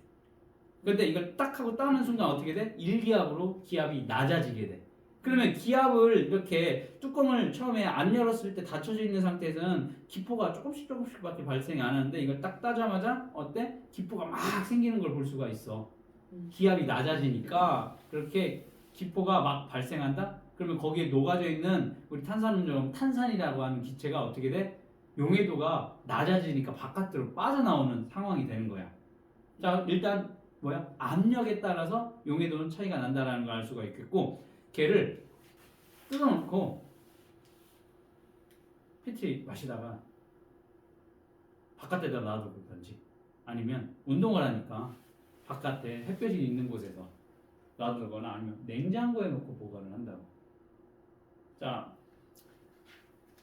근데 이걸 딱 하고 따는 순간 어떻게 돼? 1기압으로 기압이 낮아지게 돼. 그러면 기압을 이렇게 뚜껑을 처음에 안 열었을 때 닫혀져 있는 상태에서는 기포가 조금씩밖에 발생이 안 하는데 이걸 딱 따자마자 어때? 기포가 막 생기는 걸 볼 수가 있어. 기압이 낮아지니까 그렇게 기포가 막 발생한다? 그러면 거기에 녹아져 있는 우리 탄산음료 탄산이라고 하는 기체가 어떻게 돼? 용해도가 낮아지니까 바깥으로 빠져나오는 상황이 되는 거야. 자, 일단 압력에 따라서 용해도는 차이가 난다라는 걸 알 수가 있겠고, 걔를 뜯어놓고 PT 마시다가 바깥에다 놔두든지 아니면 운동을 하니까 바깥에 햇볕이 있는 곳에서 놔두거나 아니면 냉장고에 놓고 보관을 한다고. 자,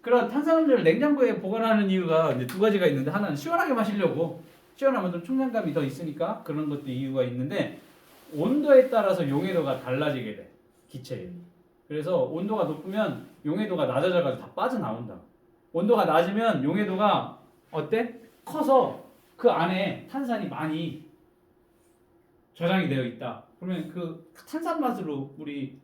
그런 탄산음료를 냉장고에 보관하는 이유가 이제 두 가지가 있는데, 하나는 시원하게 마시려고, 시원하면 좀 청량감이 더 있으니까 그런 것도 이유가 있는데, 온도에 따라서 용해도가 달라지게 돼, 기체에. 그래서 온도가 높으면 용해도가 낮아져가지고 다 빠져나온다. 온도가 낮으면 용해도가 어때? 커서 그 안에 탄산이 많이 저장이 되어 있다. 그러면 그 탄산 맛으로 우리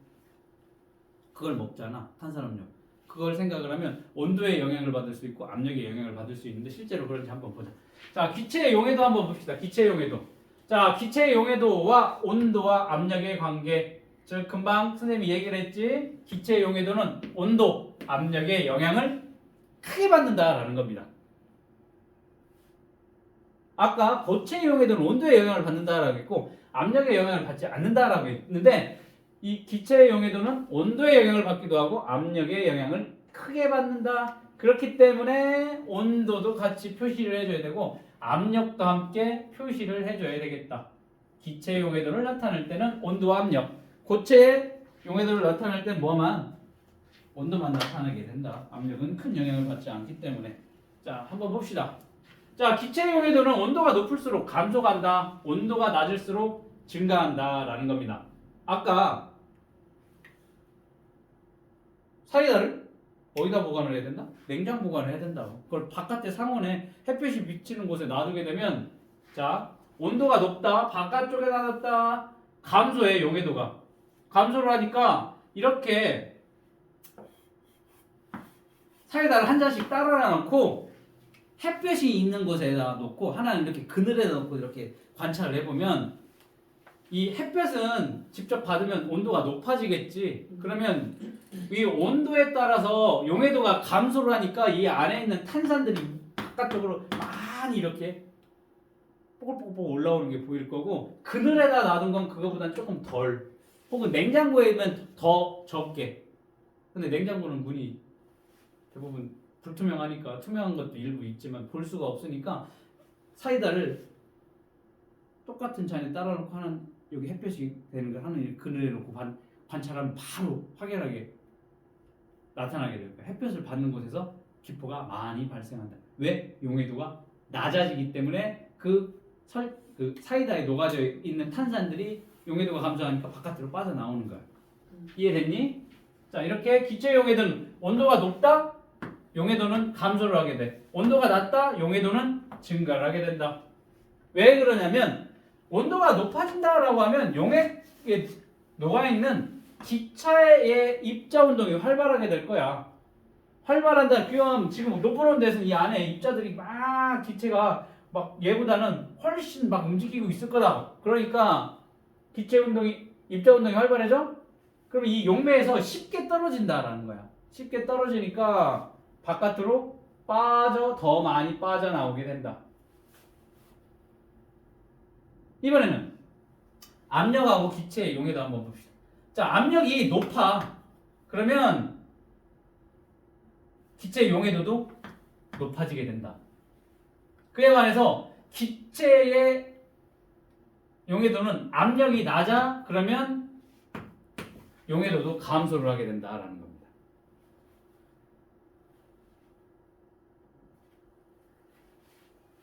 그걸 먹잖아, 탄산음료. 그걸 생각을 하면 온도에 영향을 받을 수 있고 압력에 영향을 받을 수 있는데 실제로 그런지 한번 보자. 자, 기체의 용해도 한번 봅시다. 기체의 용해도. 자, 기체의 용해도와 온도와 압력의 관계 즉 금방 선생님이 얘기를 했지 기체의 용해도는 온도, 압력의 영향을 크게 받는다라는 겁니다. 아까 고체의 용해도는 온도의 영향을 받는다라고 했고 압력의 영향을 받지 않는다라고 했는데 이 기체의 용해도는 온도의 영향을 받기도 하고 압력의 영향을 크게 받는다. 그렇기 때문에 온도도 같이 표시를 해줘야 되고 압력도 함께 표시를 해줘야 되겠다. 기체의 용해도를 나타낼 때는 온도와 압력, 고체의 용해도를 나타낼 때는 뭐만? 온도만 나타나게 된다. 압력은 큰 영향을 받지 않기 때문에. 자, 한번 봅시다. 자, 기체의 용해도는 온도가 높을수록 감소한다. 온도가 낮을수록 증가한다라는 겁니다. 아까 사이다를 어디다 보관을 해야 된다? 냉장 보관을 해야 된다고. 그걸 바깥에 상온에 햇볕이 비치는 곳에 놔두게 되면 자, 온도가 높다. 바깥쪽에 놔뒀다. 감소해, 용해도가. 감소를 하니까 이렇게 사이다를 한 잔씩 따라 놓고 햇볕이 있는 곳에다 놓고 하나는 이렇게 그늘에다 놓고 이렇게 관찰을 해보면 이 햇볕은 직접 받으면 온도가 높아지겠지. 그러면 이 온도에 따라서 용해도가 감소를 하니까 이 안에 있는 탄산들이 바깥쪽으로 많이 이렇게 뽀글뽀글 올라오는 게 보일 거고 그늘에다 놔둔 건 그거보다는 조금 덜 혹은 냉장고에 있으면 더 적게. 근데 냉장고는 문이 대부분 불투명하니까 투명한 것도 일부 있지만 볼 수가 없으니까 사이다를 똑같은 잔에 따라 놓고 하는 여기 햇볕이 되는 걸 하는 그늘에 놓고 관찰하면 바로 확연하게 나타나게 될 거예요. 햇볕을 받는 곳에서 기포가 많이 발생한다. 왜? 용해도가 낮아지기 때문에 그 사이다에 녹아져 있는 탄산들이 용해도가 감소하니까 바깥으로 빠져나오는 거야. 이해됐니? 자, 이렇게 기체 용해도는 온도가 높다? 용해도는 감소를 하게 돼. 온도가 낮다? 용해도는 증가를 하게 된다. 왜 그러냐면 온도가 높아진다라고 하면 용해에 녹아있는 기체의 입자 운동이 활발하게 될 거야. 활발한다. 그럼 지금 높은 온도에서는 이 안에 입자들이 막 기체가 막 얘보다는 훨씬 막 움직이고 있을 거다. 그러니까 기체 운동이 입자 운동이 활발해져? 그럼 이 용매에서 쉽게 떨어진다라는 거야. 쉽게 떨어지니까 바깥으로 더 많이 빠져나오게 된다. 이번에는 압력하고 기체의 용해도 한번 봅시다. 자, 압력이 높아. 그러면 기체의 용해도도 높아지게 된다. 그에 반해서 기체의 용해도는 압력이 낮아. 그러면 용해도도 감소를 하게 된다라는 겁니다.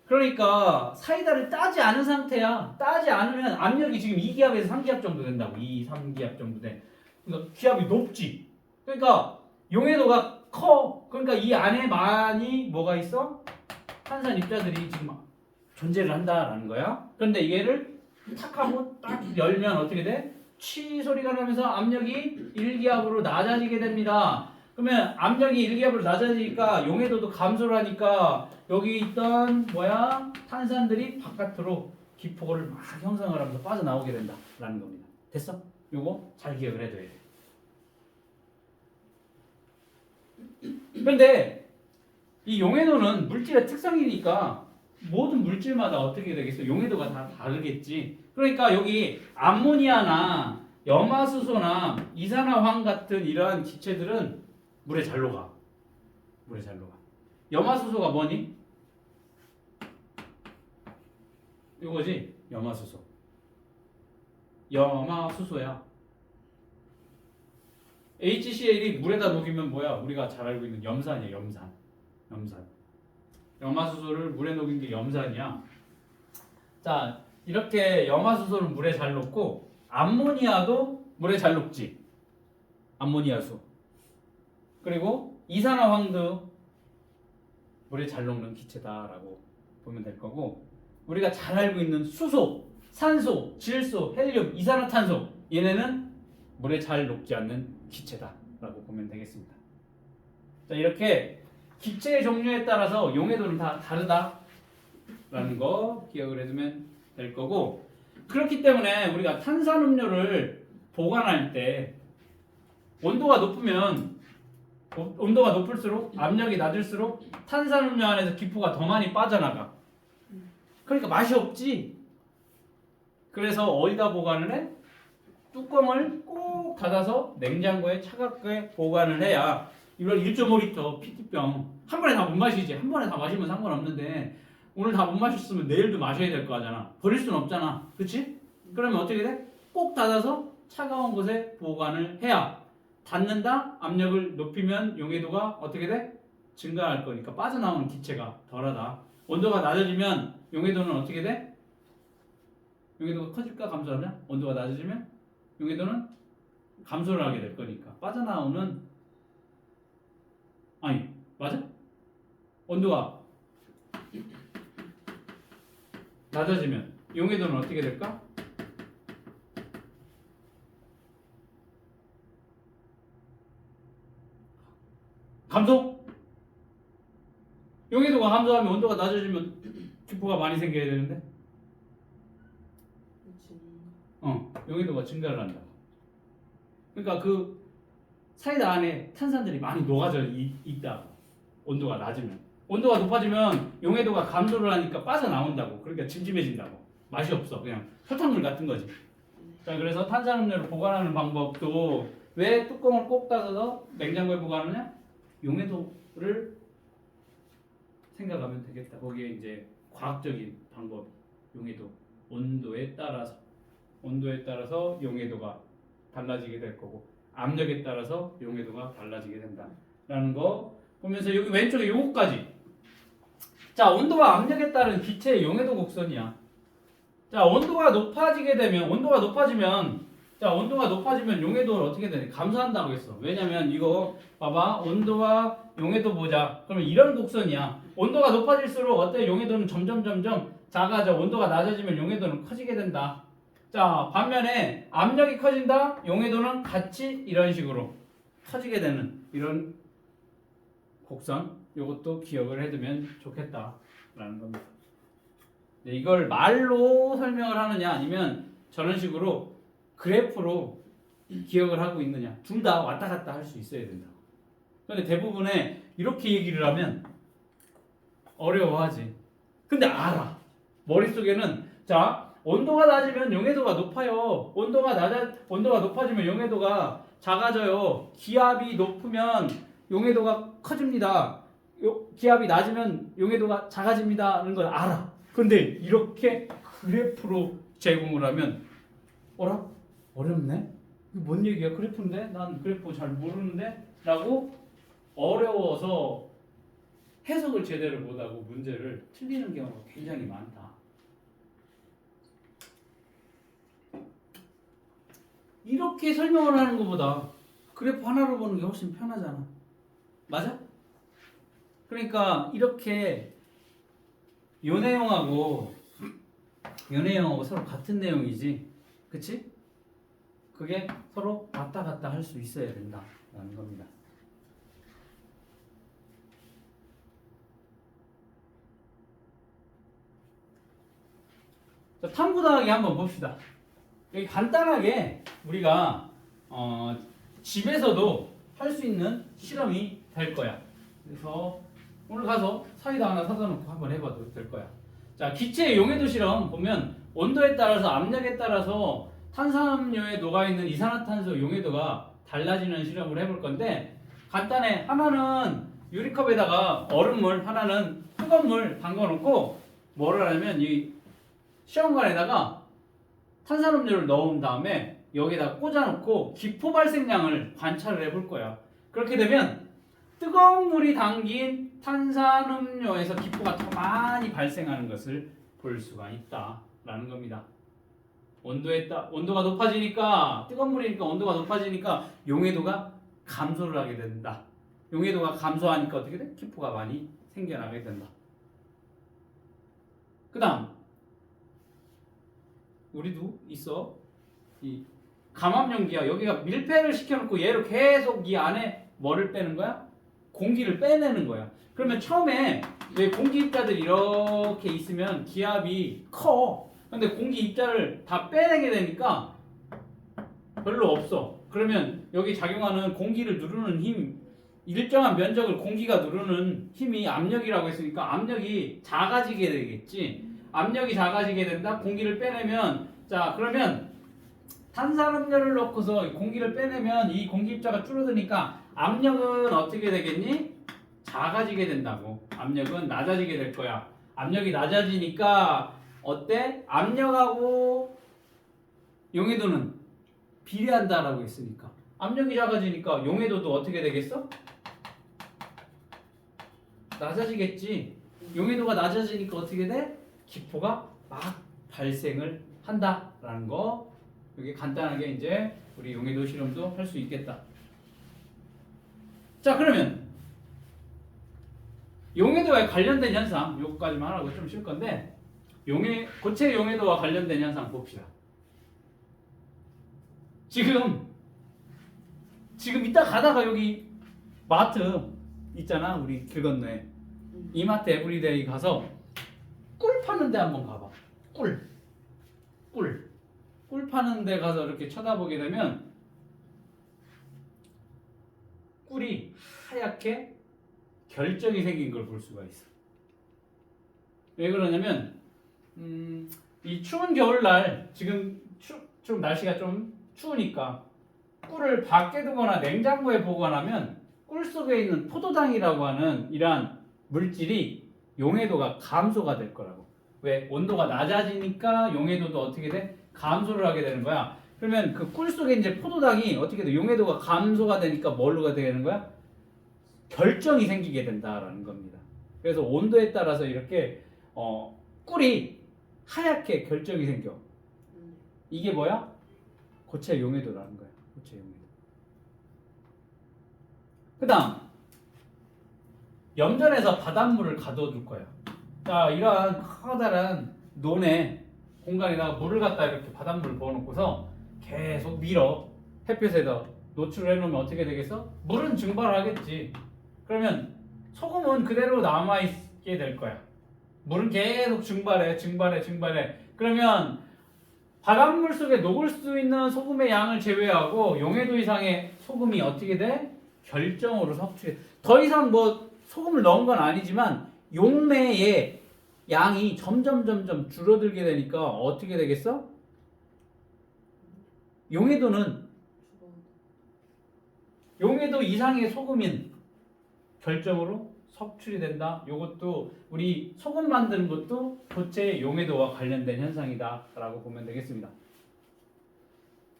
그러니까 사이다를 따지 않은 상태야. 따지 않으면 압력이 지금 2기압에서 3기압 정도 된다고. 2, 3기압 정도 돼. 그러니까 기압이 높지. 그러니까 용해도가 커. 그러니까 이 안에 많이 뭐가 있어? 탄산 입자들이 지금 존재를 한다라는 거야. 그런데 이게를 탁 하고 딱 열면 어떻게 돼? 취 소리가 나면서 압력이 1기압으로 낮아지게 됩니다. 그러면 압력이 1기압으로 낮아지니까 용해도도 감소를 하니까 여기 있던 탄산들이 바깥으로 기포를 막 형성을 하면서 빠져나오게 된다라는 겁니다. 됐어? 요거 잘 기억을 해둬야 돼. 그런데 이 용해도는 물질의 특성이니까 모든 물질마다 어떻게 되겠어? 용해도가 다 다르겠지. 그러니까 여기 암모니아나 염화수소나 이산화황 같은 이러한 기체들은 물에 잘 녹아. 물에 잘 녹아. 염화수소가 뭐니? 이거지? 염화수소. 염화수소야. HCl이 물에다 녹이면 뭐야? 우리가 잘 알고 있는 염산이야. 염산. 염화수소를 물에 녹인 게 염산이야. 자, 이렇게 염화수소를 물에 잘 녹고 암모니아도 물에 잘 녹지. 암모니아수. 그리고 이산화황도 물에 잘 녹는 기체다라고 보면 될 거고 우리가 잘 알고 있는 수소, 산소, 질소, 헬륨, 이산화탄소 얘네는 물에 잘 녹지 않는 기체다라고 보면 되겠습니다. 자, 이렇게 기체의 종류에 따라서 용해도는 다 다르다라는 거 기억을 해두면 될 거고 그렇기 때문에 우리가 탄산음료를 보관할 때 온도가 높으면 온도가 높을수록 압력이 낮을수록 탄산음료 안에서 기포가 더 많이 빠져나가. 그러니까 맛이 없지. 그래서 어디다 보관을 해? 뚜껑을 꼭 닫아서 냉장고에 차갑게 보관을 해야 이걸 1.5리터 PT병 한 번에 다 못 마시지. 한 번에 다 마시면 상관없는데 오늘 다 못 마셨으면 내일도 마셔야 될 거 하잖아. 버릴 수는 없잖아. 그치? 그러면 어떻게 돼? 꼭 닫아서 차가운 곳에 보관을 해야 닫는다? 압력을 높이면 용해도가 어떻게 돼? 증가할 거니까 빠져나오는 기체가 덜하다. 온도가 낮아지면 용해도는 어떻게 돼? 용해도가 커질까 감소하냐? 온도가 낮아지면 용해도는 감소를 하게 될 거니까 빠져나오는 아니 맞아? 온도가 낮아지면 용해도는 어떻게 될까? 감소? 용해도가 감소하면 온도가 낮아지면 기포가 많이 생겨야 되는데 용해도가 증가를 한다. 그러니까 그 사이다 안에 탄산들이 많이 녹아져 있다. 온도가 낮으면. 온도가 높아지면 용해도가 감소를 하니까 빠져나온다고. 그러니까 찜찜해진다고. 맛이 없어. 그냥 설탕물 같은 거지. 자, 그래서 탄산음료를 보관하는 방법도 왜 뚜껑을 꼭 닫아서 냉장고에 보관하냐? 용해도를 생각하면 되겠다. 거기에 이제 과학적인 방법, 용해도, 온도에 따라서 용해도가 달라지게 될 거고 압력에 따라서 용해도가 달라지게 된다라는 거 보면서 여기 왼쪽에 요거까지 자 온도와 압력에 따른 기체의 용해도 곡선이야. 자 온도가 높아지면 용해도를 어떻게 되냐 감소한다고 했어. 왜냐면 이거 봐봐 온도와 용해도 보자. 그러면 이런 곡선이야. 온도가 높아질수록 어때 용해도는 점점 작아져. 온도가 낮아지면 용해도는 커지게 된다. 자 반면에 압력이 커진다. 용해도는 같이 이런 식으로 커지게 되는 이런 곡선. 이것도 기억을 해두면 좋겠다라는 겁니다. 네, 이걸 말로 설명을 하느냐 아니면 저런 식으로 그래프로 기억을 하고 있느냐 둘 다 왔다 갔다 할 수 있어야 된다. 근데 대부분에 이렇게 얘기를 하면 어려워하지. 근데 알아. 머릿속에는 자 온도가 낮으면 용해도가 높아요. 온도가 높아지면 용해도가 작아져요. 기압이 높으면 용해도가 커집니다. 기압이 낮으면 용해도가 작아집니다는 걸 알아. 근데 이렇게 그래프로 제공을 하면 어라? 어렵네? 이게 뭔 얘기야? 그래프인데? 난 그래프 잘 모르는데? 라고 어려워서 해석을 제대로 못하고 문제를 틀리는 경우가 굉장히 많다. 이렇게 설명을 하는 것보다 그래프 하나로 보는 게 훨씬 편하잖아. 맞아? 그러니까 이렇게 요 내용하고 서로 같은 내용이지. 그치? 그게 서로 왔다 갔다 할 수 있어야 된다라는 겁니다. 자, 탐구 더하기 한번 봅시다. 여기 간단하게 우리가 집에서도 할 수 있는 실험이 될 거야. 그래서 오늘 가서 사이다 하나 사다 놓고 한번 해봐도 될 거야. 자, 기체의 용해도 실험 보면 온도에 따라서 압력에 따라서 탄산음료에 녹아있는 이산화탄소 용해도가 달라지는 실험을 해볼 건데 간단해. 하나는 유리컵에다가 얼음물, 하나는 뜨거운 물 담궈놓고 뭐를 하냐면 이 시험관에다가 탄산음료를 넣은 다음에 여기다 꽂아놓고 기포 발생량을 관찰을 해볼 거야. 그렇게 되면 뜨거운 물이 담긴 탄산음료에서 기포가 더 많이 발생하는 것을 볼 수가 있다라는 겁니다. 온도가 높아지니까 뜨거운 물이니까 온도가 높아지니까 용해도가 감소를 하게 된다. 용해도가 감소하니까 어떻게 돼? 기포가 많이 생겨나게 된다. 그 다음 우리도 있어. 이 감압용기야. 여기가 밀폐를 시켜놓고 얘로 계속 이 안에 뭐를 빼는 거야? 공기를 빼내는 거야. 그러면 처음에 왜 공기 입자들이 이렇게 있으면 기압이 커. 근데 공기 입자를 다 빼내게 되니까 별로 없어. 그러면 여기 작용하는 공기를 누르는 힘, 일정한 면적을 공기가 누르는 힘이 압력이라고 했으니까 압력이 작아지게 되겠지. 압력이 작아지게 된다. 공기를 빼내면, 자 그러면 탄산음료를 넣고서 공기를 빼내면 이 공기 입자가 줄어드니까 압력은 어떻게 되겠니? 작아지게 된다고. 압력은 낮아지게 될 거야. 압력이 낮아지니까 어때? 압력하고 용해도는 비례한다라고 했으니까 압력이 작아지니까 용해도도 어떻게 되겠어? 낮아지겠지. 용해도가 낮아지니까 어떻게 돼? 기포가 막 발생을 한다라는 거. 여기 간단하게 이제 우리 용해도 실험도 할 수 있겠다. 자 그러면 용해도와 관련된 현상 요거까지만 하고 좀 쉴 건데 고체 용해도와 관련된 현상 봅시다. 지금 이따 가다가 여기 마트 있잖아. 우리 길 건너에 이마트 에브리데이 가서 꿀 파는 데 한번 가봐. 꿀 파는 데 가서 이렇게 쳐다보게 되면 꿀이 하얗게 결정이 생긴 걸 볼 수가 있어. 왜 그러냐면 이 추운 겨울날 지금 좀 날씨가 좀 추우니까 꿀을 밖에 두거나 냉장고에 보관하면 꿀 속에 있는 포도당이라고 하는 이러한 물질이 용해도가 감소가 될 거라고. 왜? 온도가 낮아지니까 용해도도 어떻게 돼? 감소를 하게 되는 거야. 그러면 그 꿀 속에 이제 포도당이 어떻게 돼? 용해도가 감소가 되니까 뭘로가 되는 거야? 결정이 생기게 된다라는 겁니다. 그래서 온도에 따라서 이렇게 꿀이 하얗게 결정이 생겨. 이게 뭐야? 고체 용해도라는 거야. 고체 용해도. 그 다음 염전에서 바닷물을 가둬둘 거야. 자 이러한 커다란 논의 공간에다가 물을 갖다 이렇게 바닷물을 부어놓고서 계속 밀어 햇볕에다 노출을 해놓으면 어떻게 되겠어? 물은 증발하겠지. 그러면 소금은 그대로 남아있게 될 거야. 물은 계속 증발해. 그러면 바닷물 속에 녹을 수 있는 소금의 양을 제외하고 용해도 이상의 소금이 어떻게 돼? 결정으로 섭취해. 더 이상 뭐 소금을 넣은 건 아니지만 용매의 양이 점점 줄어들게 되니까 어떻게 되겠어? 용해도 이상의 소금인 결정으로 섭취이 된다. 이것도 우리 소금 만드는 것도 고체 용해도와 관련된 현상이다라고 보면 되겠습니다.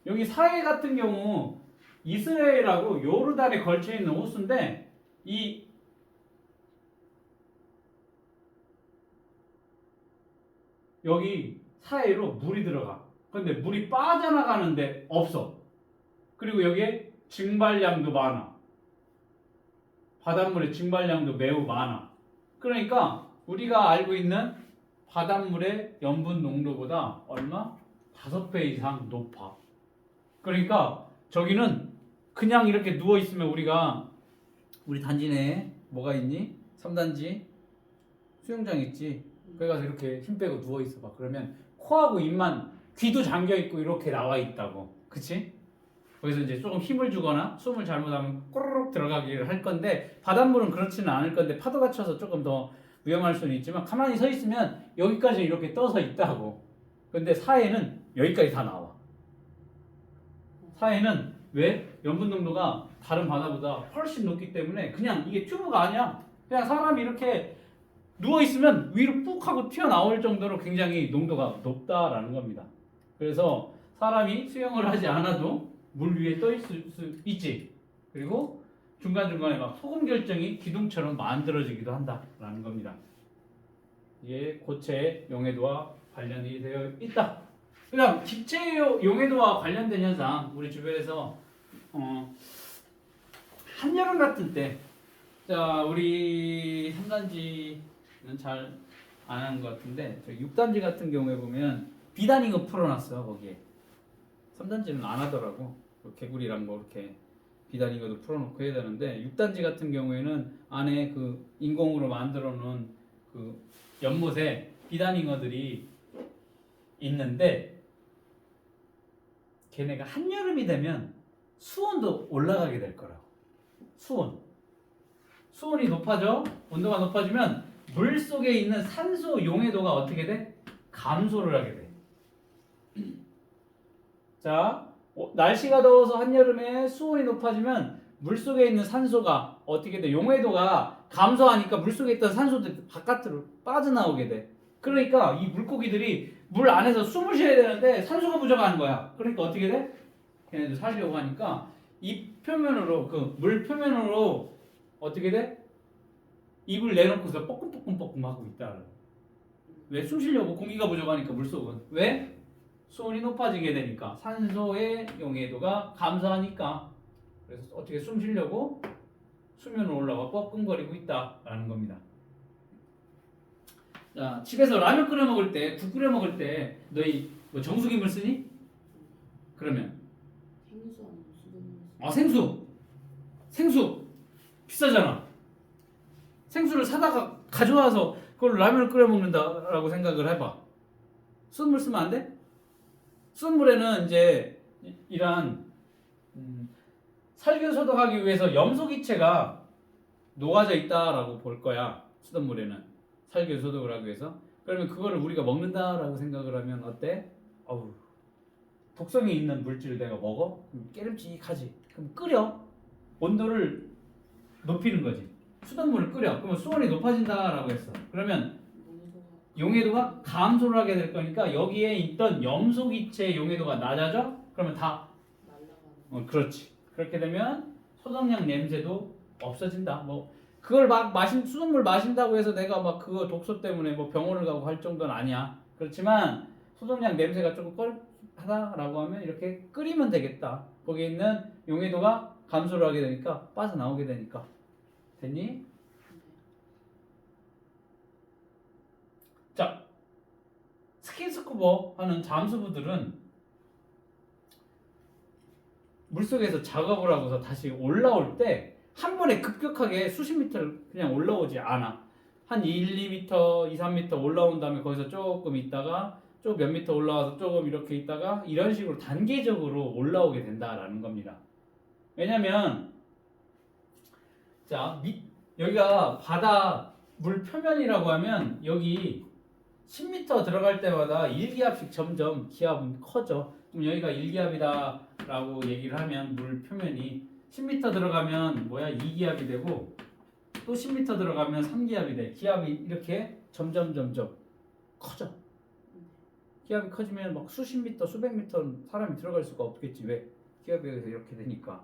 여기 사해 같은 경우 이스라엘하고 요르단에 걸쳐 있는 호수인데 이 여기 사해로 물이 들어가. 근데 물이 빠져나가는데 없어. 그리고 여기에 증발량도 많아. 바닷물의 증발량도 매우 많아. 그러니까 우리가 알고 있는 바닷물의 염분 농도보다 얼마? 5배 이상 높아. 그러니까 저기는 그냥 이렇게 누워 있으면 우리 단지 내에 뭐가 있니? 3단지 수영장 있지. 거기 가서 이렇게 힘 빼고 누워 있어 봐. 그러면 코하고 입만 귀도 잠겨 있고 이렇게 나와 있다고. 그치? 거기서 이제 조금 힘을 주거나 숨을 잘못하면 꼬르륵 들어가기를 할 건데 바닷물은 그렇지는 않을 건데 파도가 쳐서 조금 더 위험할 수는 있지만 가만히 서 있으면 여기까지 이렇게 떠서 있다고. 근데 사해는 여기까지 다 나와. 사해는 왜? 염분 농도가 다른 바다보다 훨씬 높기 때문에 그냥 이게 튜브가 아니야. 그냥 사람이 이렇게 누워있으면 위로 푹 하고 튀어나올 정도로 굉장히 농도가 높다라는 겁니다. 그래서 사람이 수영을 하지 않아도 물 위에 떠 있을 수 있지. 그리고 중간중간에 막 소금 결정이 기둥처럼 만들어지기도 한다라는 겁니다. 이게 고체 용해도와 관련이 되어 있다. 그다음 기체 용해도와 관련된 현상 우리 주변에서 한여름 같은 때, 자 우리 3단지는 잘 안 하는 것 같은데 6단지 같은 경우에 보면 비단잉어 풀어놨어. 거기에 3단지는 안 하더라고. 개구리랑 뭐 이렇게 비단잉어도 풀어놓고 해야 되는데 6단지 같은 경우에는 안에 그 인공으로 만들어 놓은 그 연못에 비단잉어들이 있는데 걔네가 한여름이 되면 수온도 올라가게 될 거라고. 수온이 높아져. 온도가 높아지면 물 속에 있는 산소 용해도가 어떻게 돼? 감소를 하게 돼. 자, 날씨가 더워서 한여름에 수온이 높아지면 물 속에 있는 산소가 어떻게 돼? 용해도가 감소하니까 물 속에 있던 산소들이 바깥으로 빠져나오게 돼. 그러니까 이 물고기들이 물 안에서 숨을 쉬어야 되는데 산소가 부족한 거야. 그러니까 어떻게 돼? 걔네들 살려고 하니까 이 표면으로, 그 물 표면으로 어떻게 돼? 입을 내놓고서 뻐끔뻐끔 하고 있다. 왜? 숨 쉬려고. 공기가 부족하니까 물속은. 왜? 수온이 높아지게 되니까 산소의 용해도가 감소하니까. 그래서 어떻게 숨 쉬려고 수면으로 올라가 뻐끔거리고 있다라는 겁니다. 자, 집에서 라면 끓여 먹을 때, 국 끓여 먹을 때 너희 뭐 정수기물 쓰니? 그러면 생수 비싸잖아. 생수를 사다가 가져와서 그걸 라면을 끓여 먹는다라고 생각을 해봐. 수돗물 쓰면 안 돼? 수돗물에는 이제 이러한 살균 소독하기 위해서 염소기체가 녹아져 있다라고 볼 거야. 수돗물에는 살균 소독을 하기 위해서. 그러면 그거를 우리가 먹는다라고 생각을 하면 어때? 어우, 독성이 있는 물질을 내가 먹어? 깨름직하지. 그럼 끓여. 온도를 높이는 거지. 수돗물을 끓여. 그러면 수온이 높아진다라고 했어. 그러면 용해도가 감소를 하게 될 거니까 여기에 있던 염소기체의 용해도가 낮아져? 그러면 다 그렇지. 그렇게 되면 소독약 냄새도 없어진다. 뭐 그걸 막 수돗물 마신다고 해서 내가 막 그거 독소 때문에 뭐 병원을 가고 할 정도는 아니야. 그렇지만 소독약 냄새가 조금 껄하다라고 하면 이렇게 끓이면 되겠다. 거기에 있는 용해도가 감소를 하게 되니까 빠져나오게 되니까. 됐니? 자, 스킨스쿠버 하는 잠수부들은 물속에서 작업을 하고서 다시 올라올 때 한 번에 급격하게 수십 미터를 그냥 올라오지 않아. 한 1, 2m, 2, 3m 올라온 다음에 거기서 조금 있다가 좀 몇 미터 올라와서 조금 이렇게 있다가 이런 식으로 단계적으로 올라오게 된다라는 겁니다. 왜냐면 자, 여기가 바다 물 표면이라고 하면 여기 10m 들어갈 때마다 1기압씩 점점 기압은 커져. 그럼 여기가 1기압이다 라고 얘기를 하면 물 표면이 10m 들어가면 2기압이 되고 또 10m 들어가면 3기압이 돼. 기압이 이렇게 점점 커져. 기압이 커지면 막 수십 미터, 수백 미터 사람이 들어갈 수가 없겠지. 왜? 기압에 의해서 이렇게 되니까.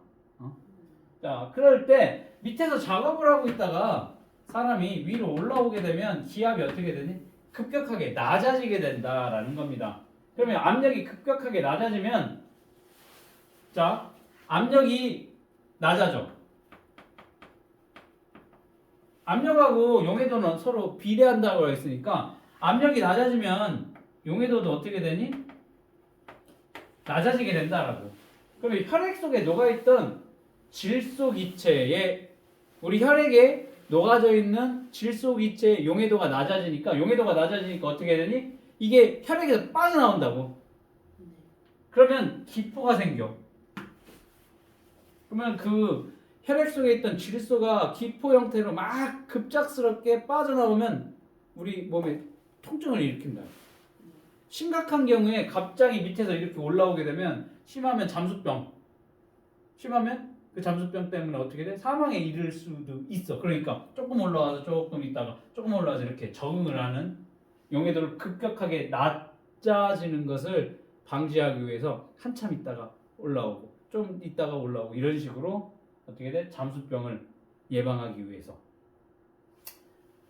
자, 그럴 때 밑에서 작업을 하고 있다가 사람이 위로 올라오게 되면 기압이 어떻게 되니? 급격하게 낮아지게 된다라는 겁니다. 그러면 압력이 급격하게 낮아지면 자, 압력이 낮아져. 압력하고 용해도는 서로 비례한다고 했으니까 압력이 낮아지면 용해도도 어떻게 되니? 낮아지게 된다라고. 그러면 혈액 속에 녹아있던 질소기체에 우리 혈액에 녹아져 있는 질소기체의 용해도가 낮아지니까 어떻게 되니? 이게 혈액에서 빠져나온다고. 그러면 기포가 생겨. 그러면 그 혈액 속에 있던 질소가 기포 형태로 막 급작스럽게 빠져나오면 우리 몸에 통증을 일으킨다. 심각한 경우에 갑자기 밑에서 이렇게 올라오게 되면 심하면 잠수병. 심하면 그 잠수병 때문에 어떻게 돼? 사망에 이를 수도 있어. 그러니까 조금 올라와서 조금 있다가 조금 올라와서 이렇게 적응을 하는 용해도를 급격하게 낮아지는 것을 방지하기 위해서 한참 있다가 올라오고 좀 있다가 올라오고 이런 식으로 어떻게 돼? 잠수병을 예방하기 위해서.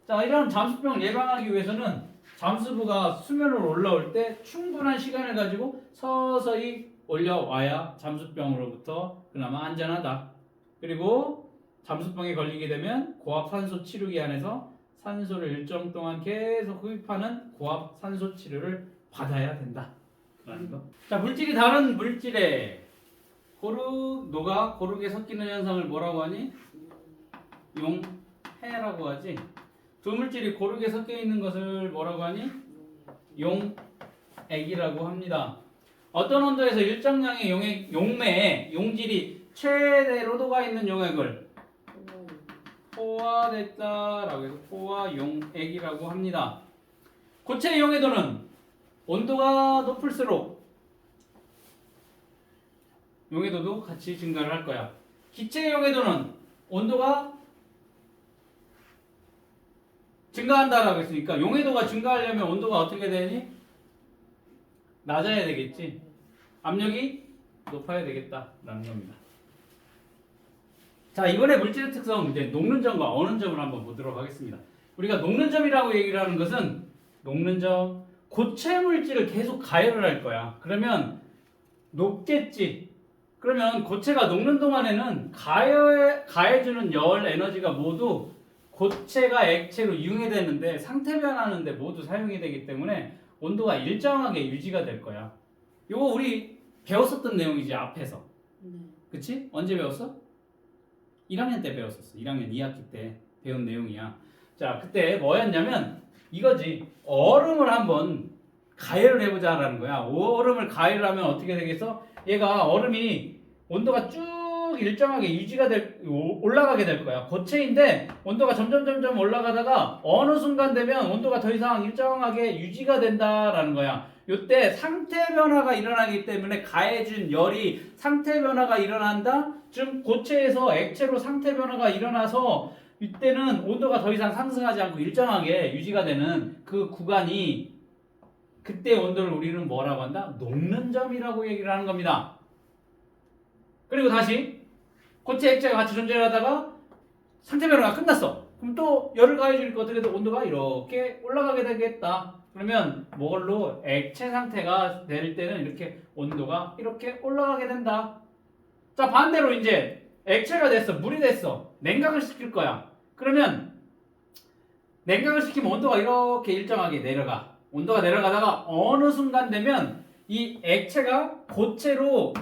자, 이런 잠수병을 예방하기 위해서는 잠수부가 수면으로 올라올 때 충분한 시간을 가지고 서서히 올려와야 잠수병으로부터 그나마 안전하다. 그리고 잠수병에 걸리게 되면 고압 산소 치료기 안에서 산소를 일정 동안 계속 흡입하는 고압 산소 치료를 받아야 된다. 라는 거. 자, 물질이 다른 물질에 녹아 고르게 섞이는 현상을 뭐라고 하니? 용해라고 하지. 두 물질이 고르게 섞여 있는 것을 뭐라고 하니? 용액이라고 합니다. 어떤 온도에서 일정량의 용매에 용질이 최대로도가 있는 용액을 포화됐다라고 해서 포화용액이라고 합니다. 고체 용해도는 온도가 높을수록 용해도도 같이 증가를 할 거야. 기체 용해도는 온도가 증가한다라고 했으니까 용해도가 증가하려면 온도가 어떻게 되니? 낮아야 되겠지. 압력이 높아야 되겠다라는 겁니다. 자, 이번에 물질의 특성 이제 녹는 점과 어는 점을 한번 보도록 하겠습니다. 우리가 녹는 점이라고 얘기를 하는 것은 녹는 점, 고체 물질을 계속 가열을 할 거야. 그러면 녹겠지. 그러면 고체가 녹는 동안에는 가해주는 열 에너지가 모두 고체가 액체로 융해되는데 상태 변하는데 모두 사용이 되기 때문에 온도가 일정하게 유지가 될 거야. 이거 우리 배웠었던 내용이지 앞에서. 그치? 언제 배웠어? 1학년 때 배웠었어. 1학년 2학기 때 배운 내용이야. 자, 그때 뭐였냐면 이거지. 얼음을 한번 가열을 해보자라는 거야. 얼음을 가열하면 어떻게 되겠어? 얘가 얼음이 온도가 쭉 일정하게 유지가 올라가게 될 거야. 고체인데 온도가 점점 올라가다가 어느 순간 되면 온도가 더 이상 일정하게 유지가 된다라는 거야. 이때 상태 변화가 일어나기 때문에 가해준 열이 상태 변화가 일어난다? 즉 고체에서 액체로 상태 변화가 일어나서 이때는 온도가 더 이상 상승하지 않고 일정하게 유지가 되는 그 구간이 그때 온도를 우리는 뭐라고 한다? 녹는 점이라고 얘기를 하는 겁니다. 그리고 다시 고체 액체가 같이 존재하다가 상태 변화가 끝났어. 그럼 또 열을 가해주니까 어떻게 돼? 온도가 이렇게 올라가게 되겠다. 그러면 뭐걸로 액체 상태가 될 때는 이렇게 온도가 이렇게 올라가게 된다. 자, 반대로 이제 액체가 됐어. 물이 됐어. 냉각을 시킬 거야. 그러면 냉각을 시키면 온도가 이렇게 일정하게 내려가. 온도가 내려가다가 어느 순간 되면 이 액체가 고체로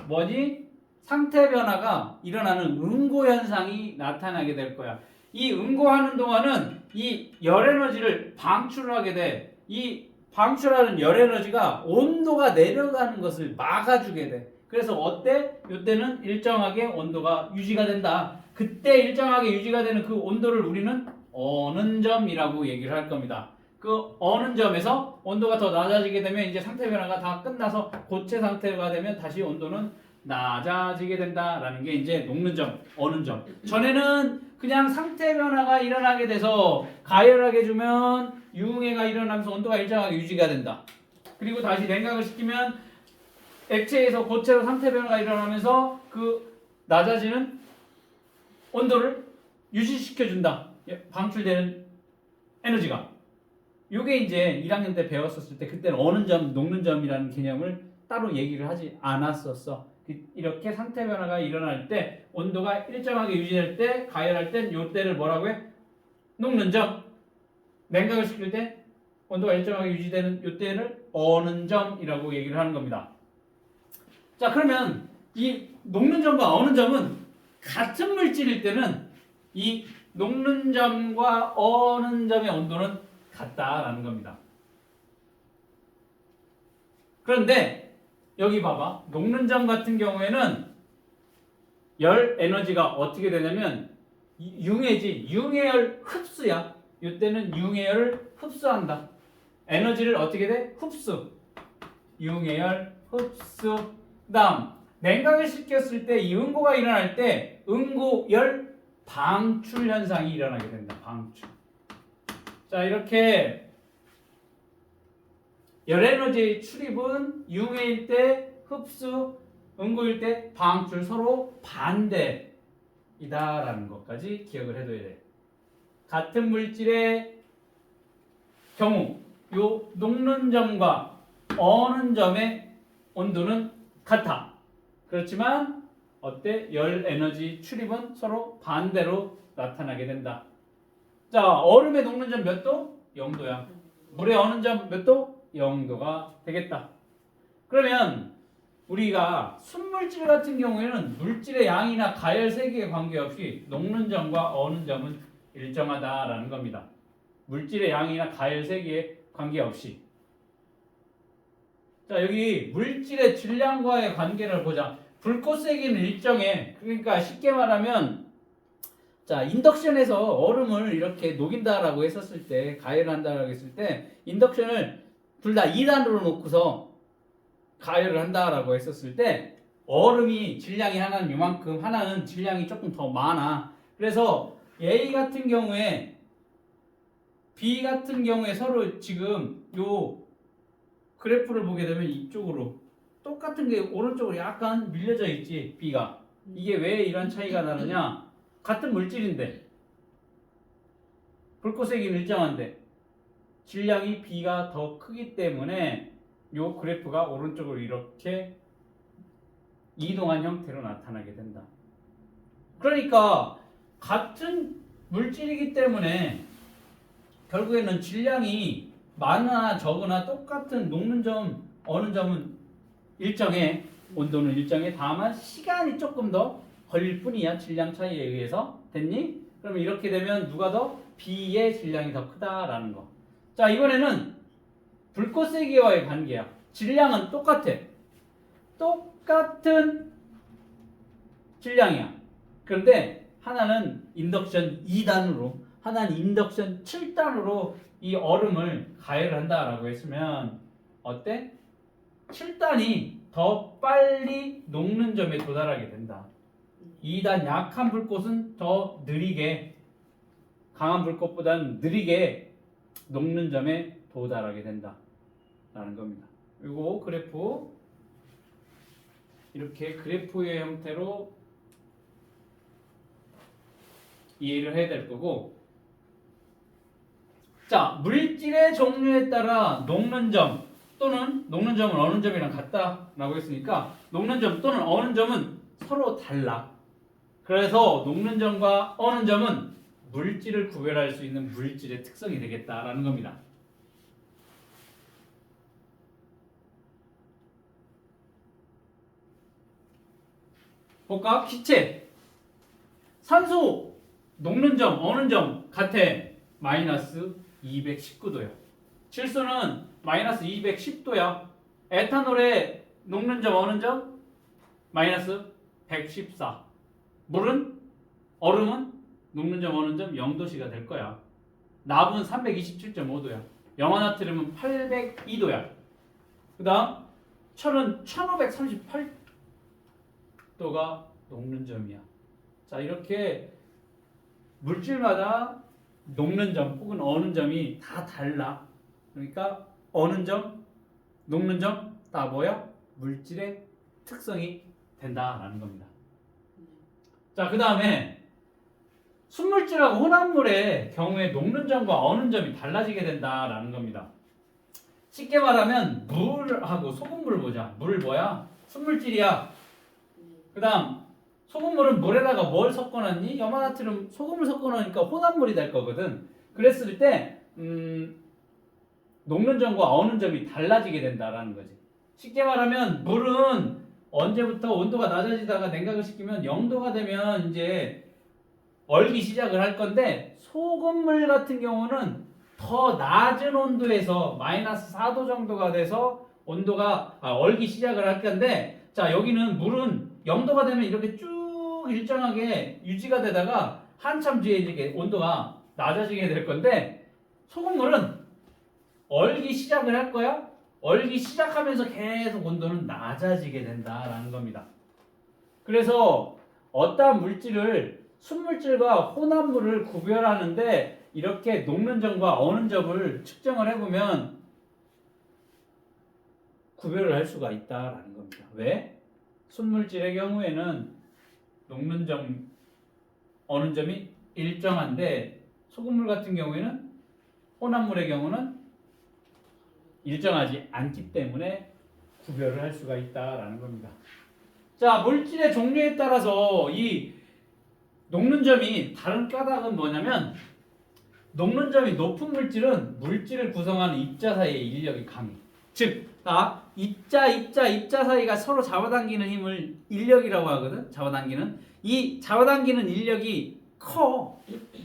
상태 변화가 일어나는 응고 현상이 나타나게 될 거야. 이 응고하는 동안은 이 열 에너지를 방출하게 돼. 이 방출하는 열 에너지가 온도가 내려가는 것을 막아주게 돼. 그래서 어때? 이때는 일정하게 온도가 유지가 된다. 그때 일정하게 유지가 되는 그 온도를 우리는 어는 점이라고 얘기를 할 겁니다. 그 어는 점에서 온도가 더 낮아지게 되면 이제 상태 변화가 다 끝나서 고체 상태가 되면 다시 온도는 낮아지게 된다라는 게 이제 녹는 점, 어는 점. 전에는 그냥 상태 변화가 일어나게 돼서 가열하게 해주면 유흥해가 일어나면서 온도가 일정하게 유지가 된다. 그리고 다시 냉각을 시키면 액체에서 고체로 상태 변화가 일어나면서 그 낮아지는 온도를 유지시켜준다. 방출되는 에너지가. 이게 이제 1학년 때 배웠었을 때 그때는 어는 점, 녹는 점이라는 개념을 따로 얘기를 하지 않았었어. 이렇게 상태 변화가 일어날 때 온도가 일정하게 유지될 때 가열할 땐 이때를 뭐라고 해? 녹는 점. 냉각을 시킬 때 온도가 일정하게 유지되는 이때를 어는 점이라고 얘기를 하는 겁니다. 자, 그러면 이 녹는 점과 어는 점은 같은 물질일 때는 이 녹는 점과 어는 점의 온도는 같다라는 겁니다. 그런데 여기 봐봐. 녹는 점 같은 경우에는 열 에너지가 어떻게 되냐면 융해지. 융해열 흡수야. 이때는 융해열을 흡수한다. 에너지를 어떻게 돼? 흡수. 융해열 흡수. 그다음 냉각을 시켰을 때 이 응고가 일어날 때 응고열 방출 현상이 일어나게 된다. 방출. 자, 이렇게 열 에너지의 출입은 융해일 때 흡수, 응고일 때 방출 서로 반대이다라는 것까지 기억을 해둬야 돼. 같은 물질의 경우 요 녹는 점과 어는 점의 온도는 같아. 그렇지만 어때? 열 에너지 출입은 서로 반대로 나타나게 된다. 자, 얼음의 녹는 점 몇 도? 0도야. 물의 어는 점 몇 도? 0도가 되겠다. 그러면 우리가 순물질 같은 경우에는 물질의 양이나 가열 세기에 관계없이 녹는 점과 어는 점은 일정하다라는 겁니다. 물질의 양이나 가열 세기에 관계없이. 자, 여기 물질의 질량과의 관계를 보자. 불꽃 세기는 일정해. 그러니까 쉽게 말하면 자, 인덕션에서 얼음을 이렇게 녹인다라고 했었을 때, 가열을 한다라고 했을 때 인덕션을 둘 다 2단으로 놓고서 가열을 한다라고 했었을 때 얼음이 질량이 하나는 요만큼, 하나는 질량이 조금 더 많아. 그래서 A 같은 경우에 B 같은 경우에 서로 지금 요 그래프를 보게 되면 이쪽으로 똑같은 게 오른쪽으로 약간 밀려져 있지, B가. 이게 왜 이런 차이가 나느냐? 같은 물질인데 불꽃 세기는 일정한데 질량이 B가 더 크기 때문에 요 그래프가 오른쪽으로 이렇게 이동한 형태로 나타나게 된다. 그러니까 같은 물질이기 때문에 결국에는 질량이 많으나 적으나 똑같은 녹는 점, 어느 점은 일정해, 온도는 일정해. 다만 시간이 조금 더 걸릴 뿐이야, 질량 차이에 의해서. 됐니? 그러면 이렇게 되면 누가 더? B의 질량이 더 크다라는 거. 자, 이번에는 불꽃 세기와의 관계야. 질량은 똑같아. 똑같은 질량이야. 그런데 하나는 인덕션 2단으로, 하나는 인덕션 7단으로 이 얼음을 가열한다라고 했으면 어때? 7단이 더 빨리 녹는 점에 도달하게 된다. 2단 약한 불꽃은 더 느리게, 강한 불꽃보다는 느리게 녹는 점에 도달하게 된다 라는 겁니다. 그리고 그래프 이렇게 그래프의 형태로 이해를 해야 될 거고, 자, 물질의 종류에 따라 녹는 점 또는 녹는 점은 어느 점이랑 같다라고 했으니까 녹는 점 또는 어느 점은 서로 달라. 그래서 녹는 점과 어느 점은 물질을 구별할 수 있는 물질의 특성이 되겠다라는 겁니다. 볼까? 기체. 산소 녹는 점 어느 점 같아? 마이너스 219도요. 질소는 마이너스 210도야. 에탄올의 녹는 점 어느 점? 마이너스 114. 물은, 얼음은 녹는 점 어느 점? 0도씨가 될 거야. 납은 327.5도야. 염화나트륨은 802도야. 그 다음 철은 1538도가 녹는 점이야. 자, 이렇게 물질마다 녹는 점 혹은 어는 점이 다 달라. 그러니까 어는 점, 녹는 점 다 뭐야? 물질의 특성이 된다라는 겁니다. 자, 그 다음에 순물질하고 혼합물의 경우에 녹는 점과 어는 점이 달라지게 된다라는 겁니다. 쉽게 말하면 물하고 소금물을 보자. 물 뭐야? 순물질이야. 그 다음 소금물은 물에다가 뭘 섞어놨니? 염화나트륨 소금을 섞어놓으니까 혼합물이 될 거거든. 그랬을 때 녹는 점과 어는 점이 달라지게 된다라는 거지. 쉽게 말하면 물은 언제부터 온도가 낮아지다가 냉각을 시키면 0도가 되면 이제 얼기 시작을 할 건데, 소금물 같은 경우는 더 낮은 온도에서 마이너스 4도 정도가 돼서 온도가 얼기 시작을 할 건데, 자, 여기는 물은 0도가 되면 이렇게 쭉 일정하게 유지가 되다가 한참 뒤에 이렇게 온도가 낮아지게 될 건데, 소금물은 얼기 시작을 할 거야. 얼기 시작하면서 계속 온도는 낮아지게 된다라는 겁니다. 그래서 어떠한 물질을 순물질과 혼합물을 구별하는데 이렇게 녹는 점과 어는 점을 측정을 해보면 구별을 할 수가 있다라는 겁니다. 왜? 순물질의 경우에는 녹는 점, 어는 점이 일정한데 소금물 같은 경우에는, 혼합물의 경우는 일정하지 않기 때문에 구별을 할 수가 있다라는 겁니다. 자, 물질의 종류에 따라서 이 녹는 점이 다른 까닭은 뭐냐면, 녹는 점이 높은 물질은 물질을 구성하는 입자 사이의 인력이 강해. 즉, 입자 사이가 서로 잡아당기는 힘을 인력이라고 하거든. 잡아당기는. 이 잡아당기는 인력이 커.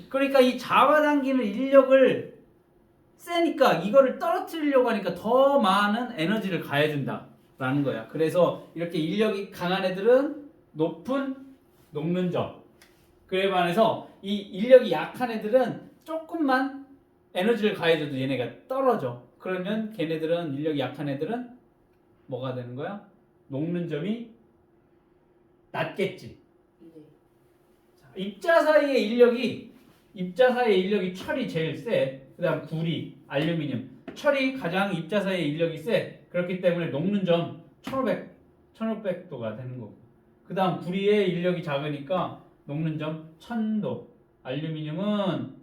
그러니까 이 잡아당기는 인력을 세니까 이거를 떨어뜨리려고 하니까 더 많은 에너지를 가해준다라는 거야. 그래서 이렇게 인력이 강한 애들은 높은 녹는 점. 그에 반해서 이 인력이 약한 애들은 조금만 에너지를 가해줘도 얘네가 떨어져. 그러면 걔네들은 인력이 약한 애들은 뭐가 되는 거야? 녹는 점이 낮겠지. 네. 입자 사이의 인력이 철이 제일 세. 그다음 구리, 알루미늄. 철이 가장 입자 사이의 인력이 세. 그렇기 때문에 녹는 점 1500도가 되는 거고. 그다음 구리의 인력이 작으니까 녹는 점 1000도. 알루미늄은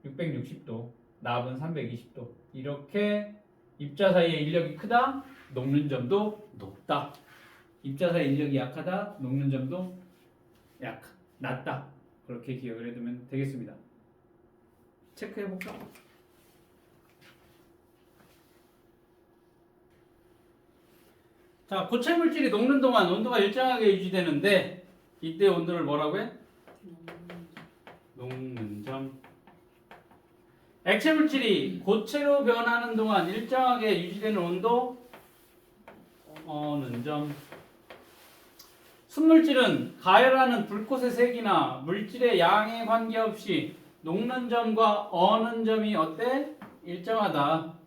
660도. 납은 320도. 이렇게 입자 사이의 인력이 크다. 녹는 점도 높다. 입자 사이의 인력이 약하다. 녹는 점도 낮다. 그렇게 기억을 해두면 되겠습니다. 체크해볼까? 자, 고체 물질이 녹는 동안 온도가 일정하게 유지되는데 이때 온도를 뭐라고 해? 녹는 점. 액체 물질이 고체로 변하는 동안 일정하게 유지되는 온도 어는 점. 순물질은 가열하는 불꽃의 색이나 물질의 양에 관계없이 녹는 점과 어는 점이 어때? 일정하다.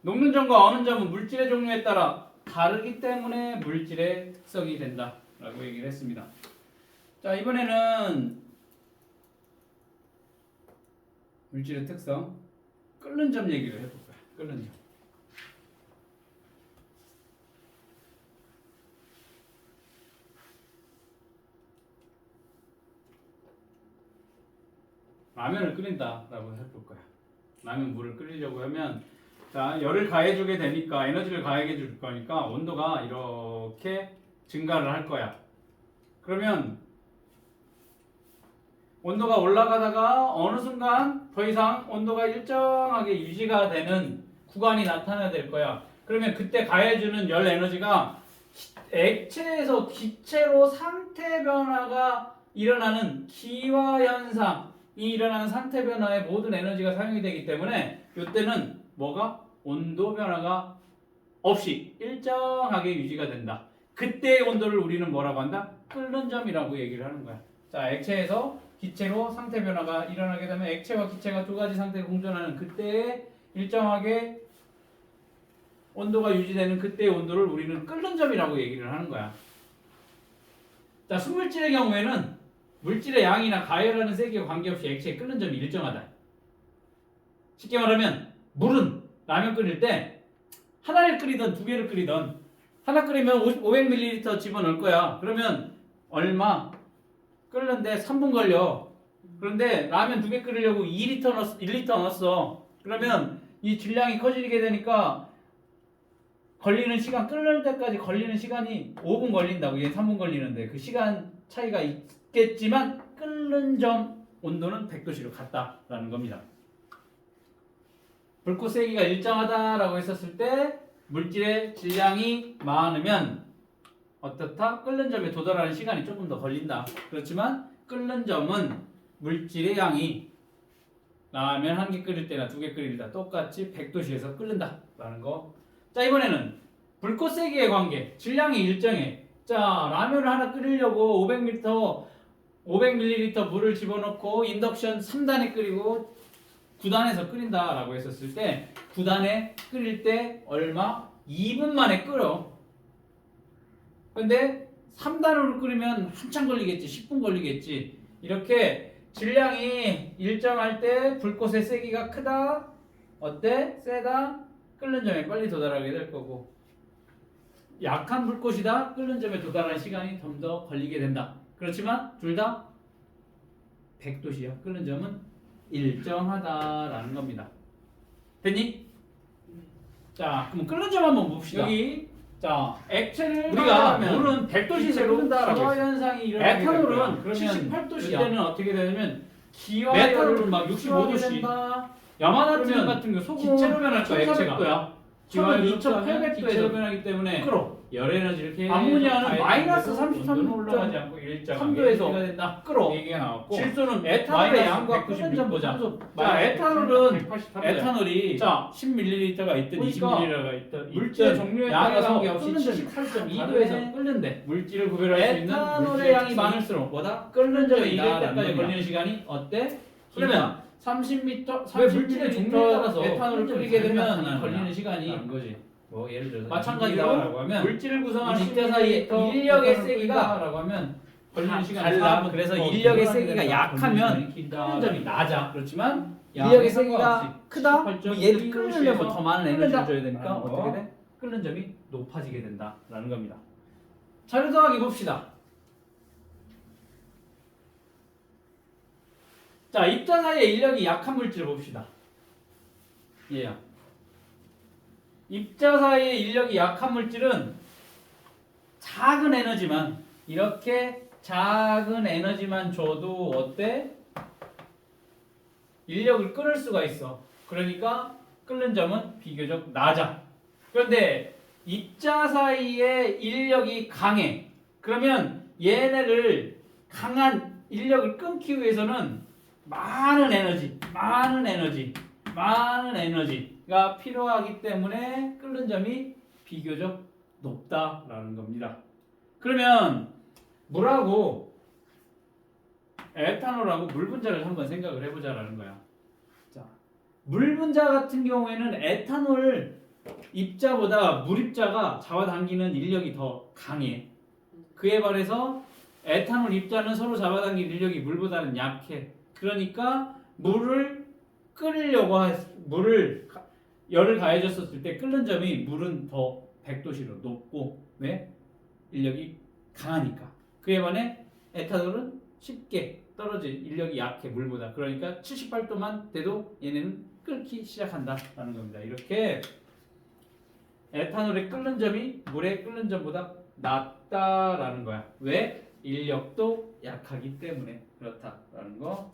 녹는 점과 어는 점은 물질의 종류에 따라 다르기 때문에 물질의 특성이 된다 라고 얘기를 했습니다. 자, 이번에는 물질의 특성 끓는 점 얘기를 해볼까요? 끓는 점. 라면을 끓인다라고 해볼 거야. 라면 물을 끓이려고 하면 자, 열을 가해주게 되니까 에너지를 가해해 줄 거니까 온도가 이렇게 증가를 할 거야. 그러면 온도가 올라가다가 어느 순간 더 이상 온도가 일정하게 유지가 되는 구간이 나타나야 될 거야. 그러면 그때 가해주는 열 에너지가 액체에서 기체로 상태 변화가 일어나는 기화 현상 이 일어나는 상태 변화의 모든 에너지가 사용이 되기 때문에 이때는 뭐가? 온도 변화가 없이 일정하게 유지가 된다. 그때의 온도를 우리는 뭐라고 한다? 끓는 점이라고 얘기를 하는 거야. 자, 액체에서 기체로 상태 변화가 일어나게 되면 액체와 기체가 두 가지 상태가 공존하는 그때에 일정하게 온도가 유지되는 그때의 온도를 우리는 끓는 점이라고 얘기를 하는 거야. 자, 순물질의 경우에는 물질의 양이나 가열하는 세기와 관계없이 액체의 끓는 점이 일정하다. 쉽게 말하면 물은 라면 끓일 때 하나를 끓이든 두 개를 끓이든 하나 끓이면 500ml 집어넣을 거야. 그러면 얼마? 끓는데 3분 걸려. 그런데 라면 두 개 끓이려고 1리터 넣었어. 그러면 이 질량이 커지게 되니까 걸리는 시간, 끓는 때까지 걸리는 시간이 5분 걸린다고. 얘 3분 걸리는데 그 시간 차이가 있겠지만 끓는 점 온도는 100도씨로 같다라는 겁니다. 불꽃 세기가 일정하다라고 했었을 때 물질의 질량이 많으면 어떻다? 끓는 점에 도달하는 시간이 조금 더 걸린다. 그렇지만 끓는 점은 물질의 양이 라면 한 개 끓일 때나 두 개 끓일 때 똑같이 100도씨에서 끓는다라는 거. 자, 이번에는 불꽃 세기의 관계. 질량이 일정해. 자, 라면을 하나 끓이려고 500ml 물을 집어넣고 인덕션 3단에 끓이고 9단에서 끓인다라고 했었을 때 9단에 끓일 때 얼마? 2분 만에 끓여. 근데 3단으로 끓이면 한참 걸리겠지. 10분 걸리겠지. 이렇게 질량이 일정할 때 불꽃의 세기가 크다. 어때? 세다. 끓는 점에 빨리 도달하게 될 거고 약한 불꽃이다. 끓는 점에 도달하는 시간이 좀 더 걸리게 된다. 그렇지만 둘 다 100도씨야. 끓는 점은 일정하다라는 겁니다. 됐니? 자, 그럼 끓는 점 한번 봅시다. 여기 자, 액체를 우리가 물은 100도씨에서 끓는다라고 기화 했어. 현상이 일어나게 될 거야. 에탄올은 그러면 78도씨야. 이때는 어떻게 되냐면 메탄올은 막 65도씨. 65도씨. 야마나트륨 그러면 같은 거 소금 기체로 변할 거야, 액체가. 1800도야. 기화율 지금 2800도에서 기체로 변하기 때문에 끌어. 열 에너지를 계속 암모니아는 가해주면서 마이너스 온도는 올라가지 않고 일정하게 3도에서 된다. 끌어. 얘기가 나왔고 질소는 에탄올의 양과 끓는 점 보자. 자, 에탄올은 에탄올이 자, 10ml가 있든 보니까 20ml가 있든 물질의 종류에 따라서 관계없이 끓는 점이 78.2도에서 끓는데 물질을 구별할 수 있는 에탄올의 물질의 양이 특성이 많을수록 뭐다? 끓는 점이 이길 특성이다라는 때까지 겁니다. 걸리는 시간이 어때? 그러면 30m, 왜 물질의 종류에 따라서 에탄올을 끓는 끓이게 점이 되면 나타나느냐? 걸리는 시간이 라는 거지. 뭐 예를 들어서 마찬가지로 하면 물질을 구성하는 20 입자 사이의 ml 인력의 에탄올을 세기가 끓이다라고 하면 걸리는 시간이 달라. 더 그래서 더 인력의 늘어나게 세기가 된다. 약하면 걸리는 시간이 끓는 점이 낮아. 그렇지만 인력의 상관없이 세기가 크다? 그럼 얘를 78.2 끓이려면 더 많은 에너지를 끓는다. 줘야 되니까 라는 어떻게 거. 돼? 끓는 점이 높아지게 된다라는 겁니다. 자료 더하기 봅시다. 자, 입자 사이의 인력이 약한 물질 봅시다. 얘야. 입자 사이의 인력이 약한 물질은 작은 에너지만 이렇게 작은 에너지만 줘도 어때? 인력을 끊을 수가 있어. 그러니까 끓는 점은 비교적 낮아. 그런데 입자 사이의 인력이 강해. 그러면 얘네를 강한 인력을 끊기 위해서는 많은 에너지가 필요하기 때문에 끓는 점이 비교적 높다라는 겁니다. 그러면 물하고 에탄올하고 물 분자를 한번 생각을 해보자라는 거야. 자, 물 분자 같은 경우에는 에탄올 입자보다 물 입자가 잡아당기는 인력이 더 강해. 그에 반해서 에탄올 입자는 서로 잡아당기는 인력이 물보다는 약해. 그러니까 물을 열을 가해졌을 때 끓는 점이 물은 더 100도씨로 높고 왜? 인력이 강하니까. 그에 반해 에탄올은 쉽게 떨어질 인력이 약해 물보다. 그러니까 78도만 돼도 얘네는 끓기 시작한다라는 겁니다. 이렇게 에탄올의 끓는 점이 물의 끓는 점보다 낮다라는 거야. 왜? 인력도 약하기 때문에 그렇다라는 거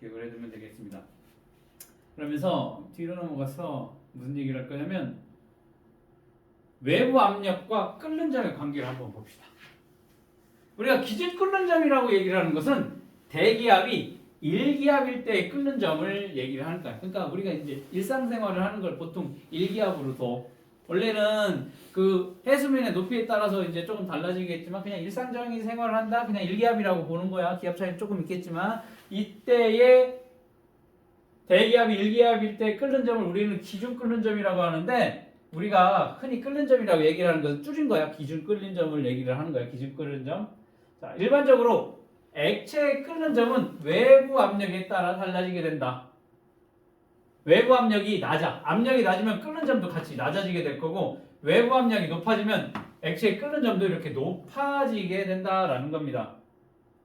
기억을 해두면 되겠습니다. 그러면서 뒤로 넘어가서 무슨 얘기를 할 거냐면 외부 압력과 끓는 점의 관계를 한번 봅시다. 우리가 기준 끓는 점이라고 얘기를 하는 것은 대기압이 1기압일 때의 끓는 점을 얘기를 하는 거야. 그러니까 우리가 이제 일상생활을 하는 걸 보통 1기압으로 둬. 원래는 그 해수면의 높이에 따라서 이제 조금 달라지겠지만 그냥 일상적인 생활을 한다. 그냥 1기압이라고 보는 거야. 기압 차이는 조금 있겠지만 이때의 대기압이 1기압일 때 끓는 점을 우리는 기준 끓는 점이라고 하는데 우리가 흔히 끓는 점이라고 얘기를 하는 것은 줄인 거야. 기준 끓는 점을 얘기를 하는 거야. 기준 끓는 점. 자, 일반적으로 액체의 끓는 점은 외부 압력에 따라 달라지게 된다. 외부 압력이 낮아. 압력이 낮으면 끓는 점도 같이 낮아지게 될 거고 외부 압력이 높아지면 액체의 끓는 점도 이렇게 높아지게 된다라는 겁니다.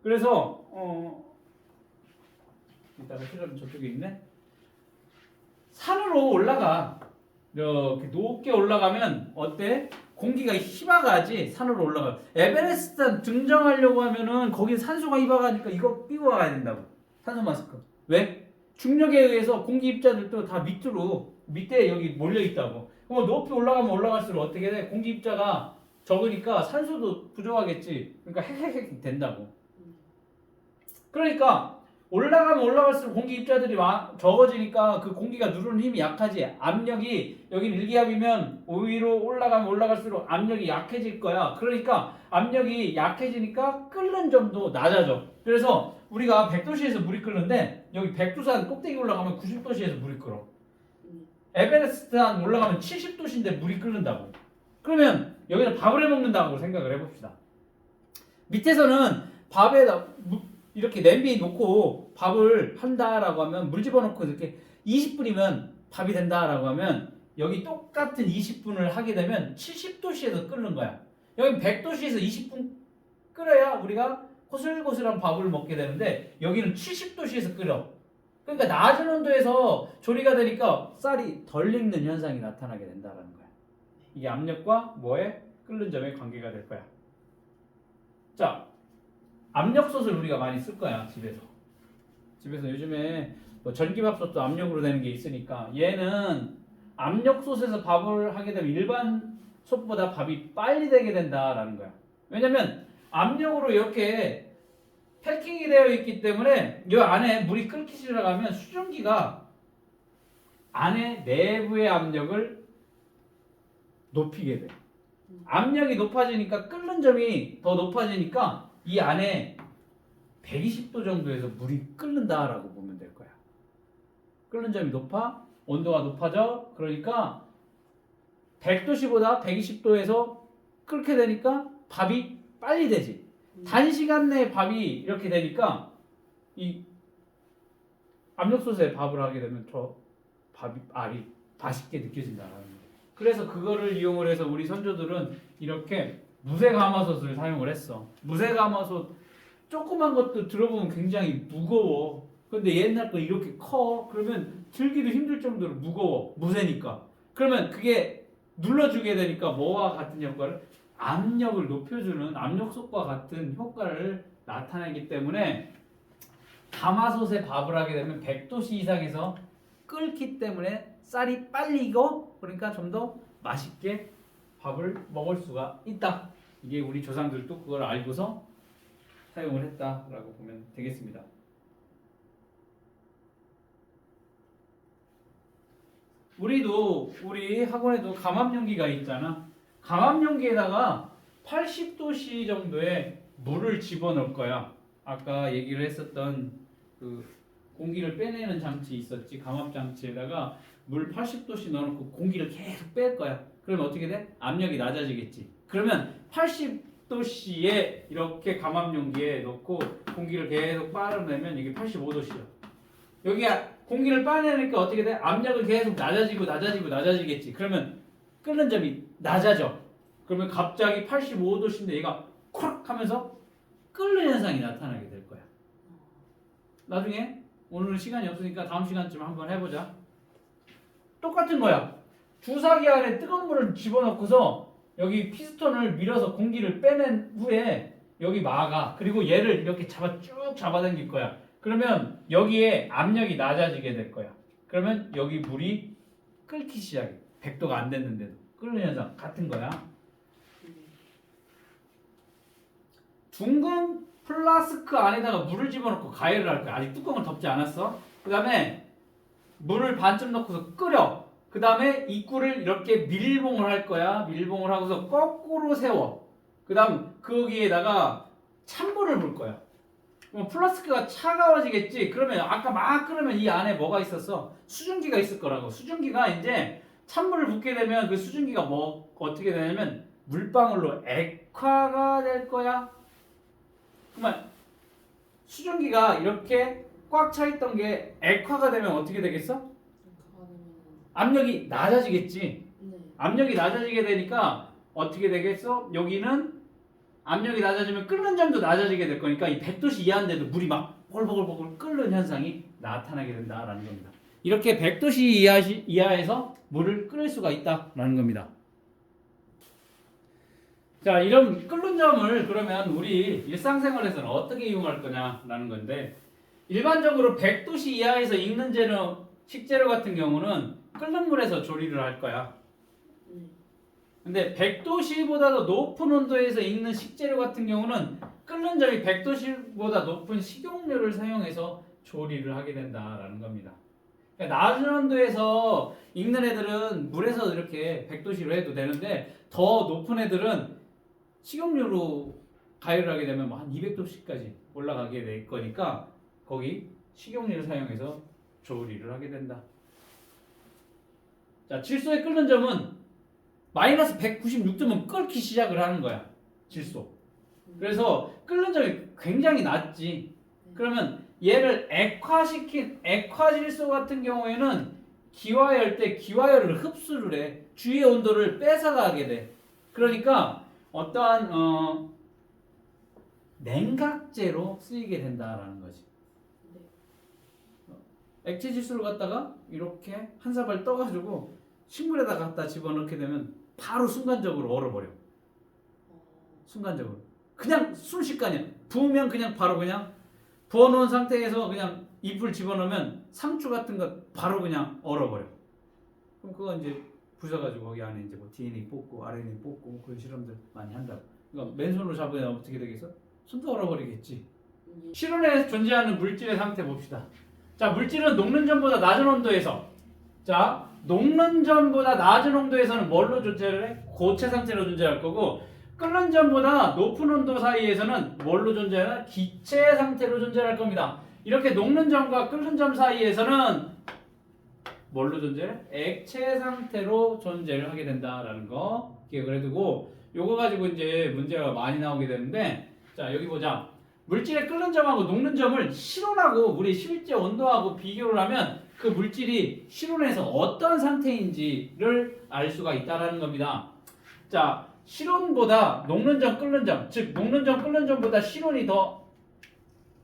그래서 이따가 필요하면 저쪽에 있네. 산으로 올라가. 이렇게 높게 올라가면 어때? 공기가 희박하지. 산으로 올라가. 에베레스트 등정하려고 하면은 거기 산소가 희박하니까 이거 끼고 가야 된다고. 산소 마스크. 왜? 중력에 의해서 공기 입자들도 다 밑에 여기 몰려 있다고. 그럼 높이 올라가면 올라갈수록 어떻게 돼? 공기 입자가 적으니까 산소도 부족하겠지. 그러니까 핵핵핵 된다고. 그러니까 올라가면 올라갈수록 공기 입자들이 적어지니까 그 공기가 누르는 힘이 약하지. 압력이 여기는 1기압이면 위로 올라가면 올라갈수록 압력이 약해질 거야. 그러니까 압력이 약해지니까 끓는 점도 낮아져. 그래서 우리가 100도씨에서 물이 끓는데 여기 백두산 꼭대기 올라가면 90도씨에서 물이 끓어. 에베레스트 한 올라가면 70도씨인데 물이 끓는다고. 그러면 여기는 밥을 해 먹는다고 생각을 해봅시다. 밑에서는 밥에다 이렇게 냄비 놓고 밥을 한다라고 하면 물 집어넣고 이렇게 20분이면 밥이 된다라고 하면 여기 똑같은 20분을 하게 되면 70도씨에서 끓는 거야. 여기 100도씨에서 20분 끓여야 우리가 고슬고슬한 밥을 먹게 되는데 여기는 70도씨에서 끓여. 그러니까 낮은 온도에서 조리가 되니까 쌀이 덜 익는 현상이 나타나게 된다는 거야. 이게 압력과 뭐의 끓는 점의 관계가 될 거야. 자, 압력솥을 우리가 많이 쓸 거야. 집에서 요즘에 뭐 전기밥솥도 압력으로 되는 게 있으니까 얘는 압력솥에서 밥을 하게 되면 일반 솥보다 밥이 빨리 되게 된다라는 거야. 왜냐면 압력으로 이렇게 패킹이 되어 있기 때문에 이 안에 물이 끓기 시작하면 수증기가 안에 내부의 압력을 높이게 돼. 압력이 높아지니까 끓는 점이 더 높아지니까 이 안에 120도 정도에서 물이 끓는다라고 보면 될 거야. 끓는 점이 높아, 온도가 높아져. 그러니까 100도씨보다 120도에서 끓게 되니까 밥이 빨리 되지. 단시간 내에 밥이 이렇게 되니까 이 압력솥에 밥을 하게 되면 저 밥이 알이 맛있게 느껴진다라는 거예요. 그래서 그거를 이용을 해서 우리 선조들은 이렇게 무쇠가마솥을 사용을 했어. 무쇠가마솥 조그만 것도 들어보면 굉장히 무거워. 근데 옛날 거 이렇게 커. 그러면 들기도 힘들 정도로 무거워. 무쇠니까. 그러면 그게 눌러주게 되니까 뭐와 같은 효과를? 압력을 높여주는 압력솥과 같은 효과를 나타내기 때문에 가마솥에 밥을 하게 되면 100도씨 이상에서 끓기 때문에 쌀이 빨리 익어. 그러니까 좀 더 맛있게 밥을 먹을 수가 있다. 이게 우리 조상들도 그걸 알고서 사용을 했다라고 보면 되겠습니다. 우리 학원에도 감압용기가 있잖아. 감압용기에다가 80도씨 정도의 물을 집어넣을 거야. 아까 얘기를 했었던 그 공기를 빼내는 장치 있었지. 감압 장치에다가 물 80도씨 넣어놓고 공기를 계속 뺄 거야. 그러면 어떻게 돼? 압력이 낮아지겠지. 그러면 80도씨에 이렇게 감압용기에 넣고 공기를 계속 빨아내면 이게 85도씨야. 여기가 공기를 빨아내니까 어떻게 돼? 압력은 계속 낮아지겠지. 그러면 끓는 점이 낮아져. 그러면 갑자기 85도씨인데 얘가 콱 하면서 끓는 현상이 나타나게 될 거야. 나중에 오늘은 시간이 없으니까 다음 시간쯤 한번 해보자. 똑같은 거야. 주사기 안에 뜨거운 물을 집어넣고서 여기 피스톤을 밀어서 공기를 빼낸 후에 여기 막아. 그리고 얘를 이렇게 쭉 잡아당길 거야. 그러면 여기에 압력이 낮아지게 될 거야. 그러면 여기 물이 끓기 시작해. 100도가 안 됐는데도 끓는 현상 같은 거야. 둥근 플라스크 안에다가 물을 집어넣고 가열을 할 거야. 아직 뚜껑을 덮지 않았어. 그 다음에 물을 반쯤 넣고서 끓여. 그 다음에 입구를 이렇게 밀봉을 할 거야. 밀봉을 하고서 거꾸로 세워. 그 다음 거기에다가 찬물을 붓을 거야. 그럼 플라스크가 차가워지겠지. 그러면 아까 막 끓으면 이 안에 뭐가 있었어? 수증기가 있을 거라고. 수증기가 이제 찬물을 붓게 되면 그 수증기가 뭐 어떻게 되냐면 물방울로 액화가 될 거야. 그러면 수증기가 이렇게 꽉 차 있던 게 액화가 되면 어떻게 되겠어? 압력이 낮아지겠지. 압력이 낮아지게 되니까 어떻게 되겠어? 여기는 압력이 낮아지면 끓는 점도 낮아지게 될 거니까 이 100도씨 이하인데도 물이 막 보글보글 끓는 현상이 나타나게 된다라는 겁니다. 이렇게 100도씨 이하에서 물을 끓일 수가 있다라는 겁니다. 자, 이런 끓는 점을 그러면 우리 일상생활에서는 어떻게 이용할 거냐라는 건데, 일반적으로 100도씨 이하에서 익는 재료, 식재료 같은 경우는 끓는 물에서 조리를 할 거야. 근데 100도씨보다도 높은 온도에서 익는 식재료 같은 경우는 끓는 점이 100도씨보다 높은 식용유를 사용해서 조리를 하게 된다라는 겁니다. 그러니까 낮은 온도에서 익는 애들은 물에서 이렇게 100도씨로 해도 되는데 더 높은 애들은 식용유로 가열을 하게 되면 한 200도씨까지 올라가게 될 거니까 거기 식용유를 사용해서 조리를 하게 된다. 자, 질소의 끓는 점은 마이너스 196도면 끓기 시작을 하는 거야. 질소. 그래서 끓는 점이 굉장히 낮지. 그러면 얘를 액화시킨 액화질소 같은 경우에는 기화열 때 기화열을 흡수를 해. 주위의 온도를 뺏어가게 돼. 그러니까 어떠한 냉각제로 쓰이게 된다라는 거지. 액체 질소를 갖다가 이렇게 한 사발 떠가지고 식물에다 갖다 집어넣게 되면 바로 순간적으로 얼어버려. 순간적으로. 그냥 순식간이야. 부으면 그냥 바로 그냥 부어놓은 상태에서 그냥 잎을 집어넣으면 상추 같은 거 바로 그냥 얼어버려. 그럼 그거 이제 부숴가지고 거기 안에 이제 뭐 DNA 뽑고 RNA 뽑고 그런 실험들 많이 한다고. 그러니까 맨손으로 잡으면 어떻게 되겠어? 손도 얼어버리겠지. 실온에 존재하는 물질의 상태 봅시다. 자, 물질은 녹는 전보다 낮은 온도에서, 자, 녹는 전보다 낮은 온도에서는 뭘로 존재를 해? 고체 상태로 존재할 거고, 끓는 전보다 높은 온도 사이에서는 뭘로 존재하나? 기체 상태로 존재할 겁니다. 이렇게 녹는 점과 끓는 점 사이에서는 뭘로 존재해? 액체 상태로 존재를 하게 된다라는 거 기억을 해두고, 요거 가지고 이제 문제가 많이 나오게 되는데, 자, 여기 보자. 물질의 끓는 점하고 녹는 점을 실온하고 물의 실제 온도하고 비교를 하면 그 물질이 실온에서 어떤 상태인지를 알 수가 있다라는 겁니다. 자, 실온보다 녹는 점, 끓는 점, 즉 녹는 점, 끓는 점보다 실온이 더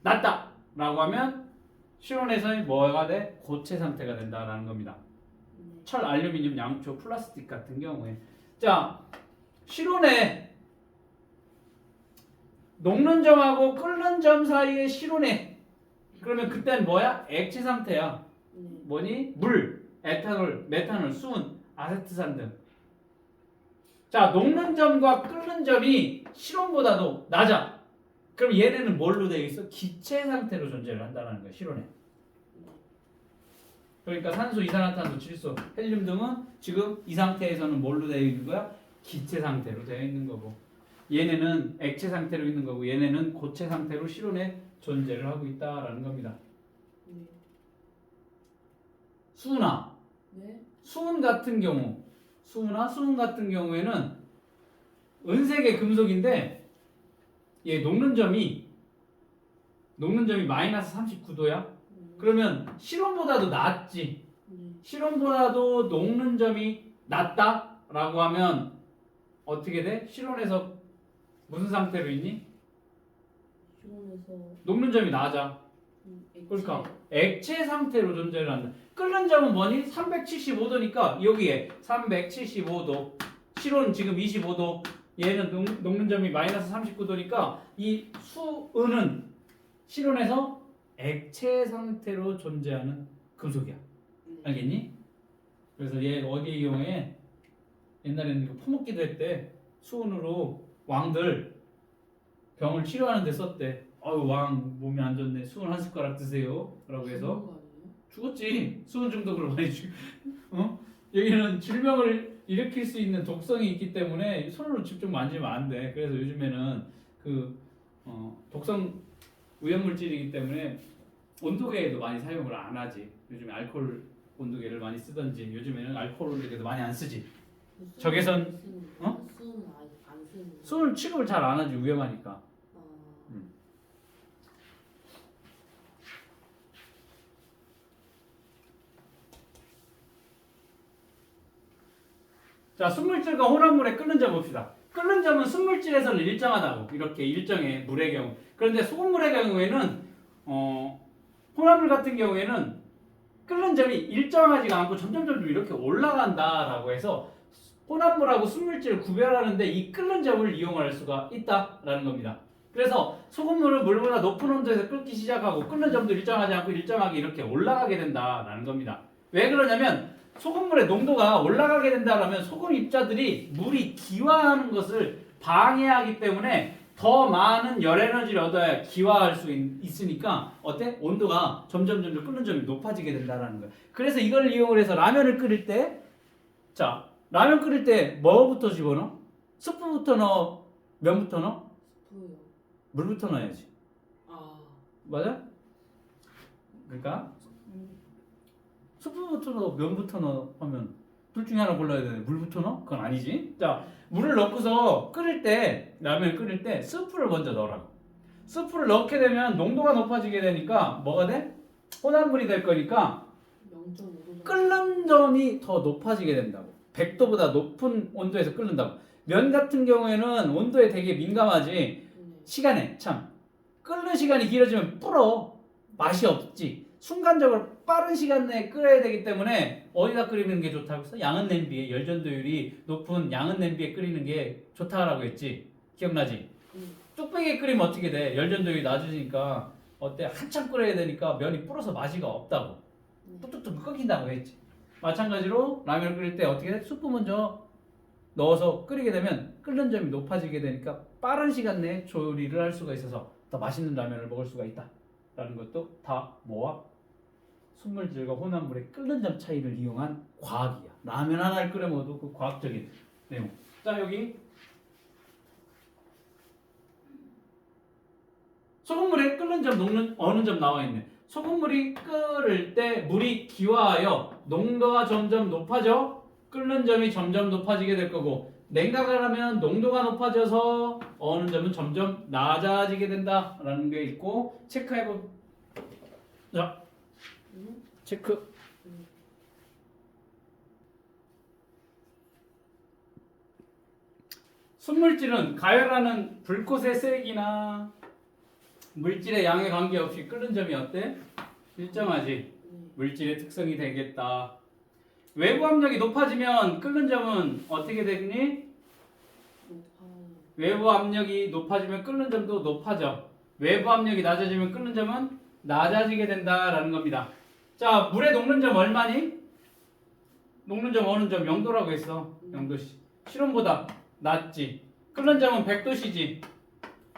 낮다라고 하면 실온에서의 뭐가 돼? 고체 상태가 된다라는 겁니다. 철, 알루미늄, 양초, 플라스틱 같은 경우에, 자, 실온에 녹는 점하고 끓는 점 사이의 실온에, 그러면 그때는 뭐야? 액체 상태야. 뭐니? 물, 에탄올, 메탄올, 수은, 아세트산 등. 자, 녹는 점과 끓는 점이 실온보다도 낮아. 그럼 얘네는 뭘로 되어 있어? 기체 상태로 존재를 한다는 거야, 실온에. 그러니까 산소, 이산화탄소, 질소, 헬륨 등은 지금 이 상태에서는 뭘로 되어 있는 거야? 기체 상태로 되어 있는 거고, 얘네는 액체 상태로 있는 거고, 얘네는 고체 상태로 실온에 존재를 하고 있다라는 겁니다. 수은아, 수은 같은 경우, 수은 같은 경우에는 은색의 금속인데, 얘 녹는 점이 마이너스 39도야. 그러면 실온보다도 낮지. 실온보다도 녹는 점이 낮다라고 하면 어떻게 돼? 실온에서 무슨 상태로 있니? 실온에서 녹는 점이 낮아. 그러니까 액체 상태로 존재를 한다. 끓는 점은 뭐니? 375도니까 여기에 375도. 실온 지금 25도. 얘는 녹는 점이 마이너스 39도니까 이 수은은 실온에서 액체 상태로 존재하는 금속이야. 알겠니? 그래서 얘 어디에 이용해? 옛날에는 이거 퍼먹기도 했대. 수은으로 왕들 병을 치료하는 데 썼대. 아유, 왕 몸이 안 좋네. 수은 한 숟가락 드세요. 라고 해서 죽었지. 수은 중독으로 많이 여기는 질병을 일으킬 수 있는 독성이 있기 때문에 손으로 직접 만지면 안 돼. 그래서 요즘에는 독성 오염물질이기 때문에 온도계에도 많이 사용을 안 하지. 요즘에 알코올 온도계를 많이 쓰던지, 요즘에는 알코올 온도계도 많이 안 쓰지. 적외선, 수은 안 쓰는. 수은 취급을 잘 안 하지, 위험하니까. 자, 순물질과 혼합물의 끓는 점 봅시다. 끓는 점은 순물질에서는 일정하다고, 이렇게 일정해, 물의 경우. 그런데 소금물의 경우에는 혼합물 같은 경우에는 끓는 점이 일정하지가 않고 점점 이렇게 올라간다라고 해서 혼합물하고 순물질을 구별하는데 이 끓는 점을 이용할 수가 있다라는 겁니다. 그래서 소금물은 물보다 높은 온도에서 끓기 시작하고 끓는 점도 일정하지 않고 일정하게 이렇게 올라가게 된다라는 겁니다. 왜 그러냐면 소금물의 농도가 올라가게 된다라면 소금 입자들이 물이 기화하는 것을 방해하기 때문에 더 많은 열 에너지를 얻어야 기화할 수 있으니까 어때? 온도가 점점 끓는 점이 높아지게 된다라는 거예요. 그래서 이걸 이용을 해서 라면을 끓일 때, 자, 라면 끓일 때 뭐부터 집어넣어? 스프부터 넣어? 면부터 넣어? 스프요. 물부터 넣어야지. 맞아? 그러니까 스프부터 넣어, 면부터 넣어 하면 둘 중에 하나 골라야 되는데 물부터 넣어? 그건 아니지. 자, 물을 넣고서 끓일 때, 라면 끓일 때 스프를 먼저 넣으라고. 스프를 넣게 되면 농도가 높아지게 되니까 뭐가 돼? 혼합물이 될 거니까 0.5도. 끓는 점이 더 높아지게 된다고. 100도보다 높은 온도에서 끓는다고. 면 같은 경우에는 온도에 되게 민감하지. 시간에 참 끓는 시간이 길어지면 불어. 맛이 없지. 순간적으로 빠른 시간 내에 끓여야 되기 때문에 어디다 끓이는 게 좋다고 했어? 양은 냄비에, 열전도율이 높은 양은 냄비에 끓이는 게 좋다라고 했지. 기억나지? 뚝배기에 끓이면 어떻게 돼? 열전도율이 낮으니까 어때? 한참 끓여야 되니까 면이 불어서 맛이가 없다고. 뚝뚝뚝 끓인다고 했지. 마찬가지로 라면을 끓일 때 어떻게 돼? 수프 먼저 넣어서 끓이게 되면 끓는 점이 높아지게 되니까 빠른 시간 내에 조리를 할 수가 있어서 더 맛있는 라면을 먹을 수가 있다 라는 것도 다 뭐와? 순물질과 혼합물의 끓는 점 차이를 이용한 과학이야. 라면 하나를 끓여 먹어도 그 과학적인 내용. 자, 여기 소금물에 끓는 점, 녹는 어느 점 나와 있네. 소금물이 끓을 때 물이 기화하여 농도가 점점 높아져 끓는 점이 점점 높아지게 될 거고, 냉각을 하면 농도가 높아져서 어느 점은 점점 낮아지게 된다라는 게 있고, 체크해보. 자, 응? 체크. 순물질은 가열하는 불꽃의 색이나 물질의 양에 관계없이 끓는 점이 어때? 일정하지. 네. 물질의 특성이 되겠다. 외부 압력이 높아지면 끓는 점은 어떻게 되니? 높아요. 외부 압력이 높아지면 끓는 점도 높아져. 외부 압력이 낮아지면 끓는 점은 낮아지게 된다라는 겁니다. 자, 물에 녹는 점 얼마니? 녹는 점 어느 점? 0도라고 했어. 0도씨. 실온보다 낮지. 끓는 점은 100도씨지.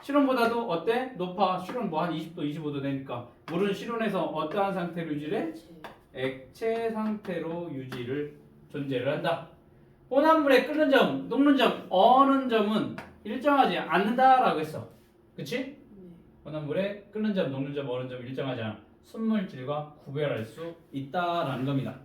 실온보다도 어때? 높아. 실온 뭐 한 20도, 25도 되니까. 물은 실온에서 어떠한 상태로 유지를? 제 액체 상태로 유지를 존재를 한다. 혼합물의 끓는 점, 녹는 점 어느 점은 일정하지 않는다라고 했어. 그치? 네. 혼합물의 끓는 점, 녹는 점 어느 점 일정하지 않아. 순물질과 구별할 수 있다라는 겁니다.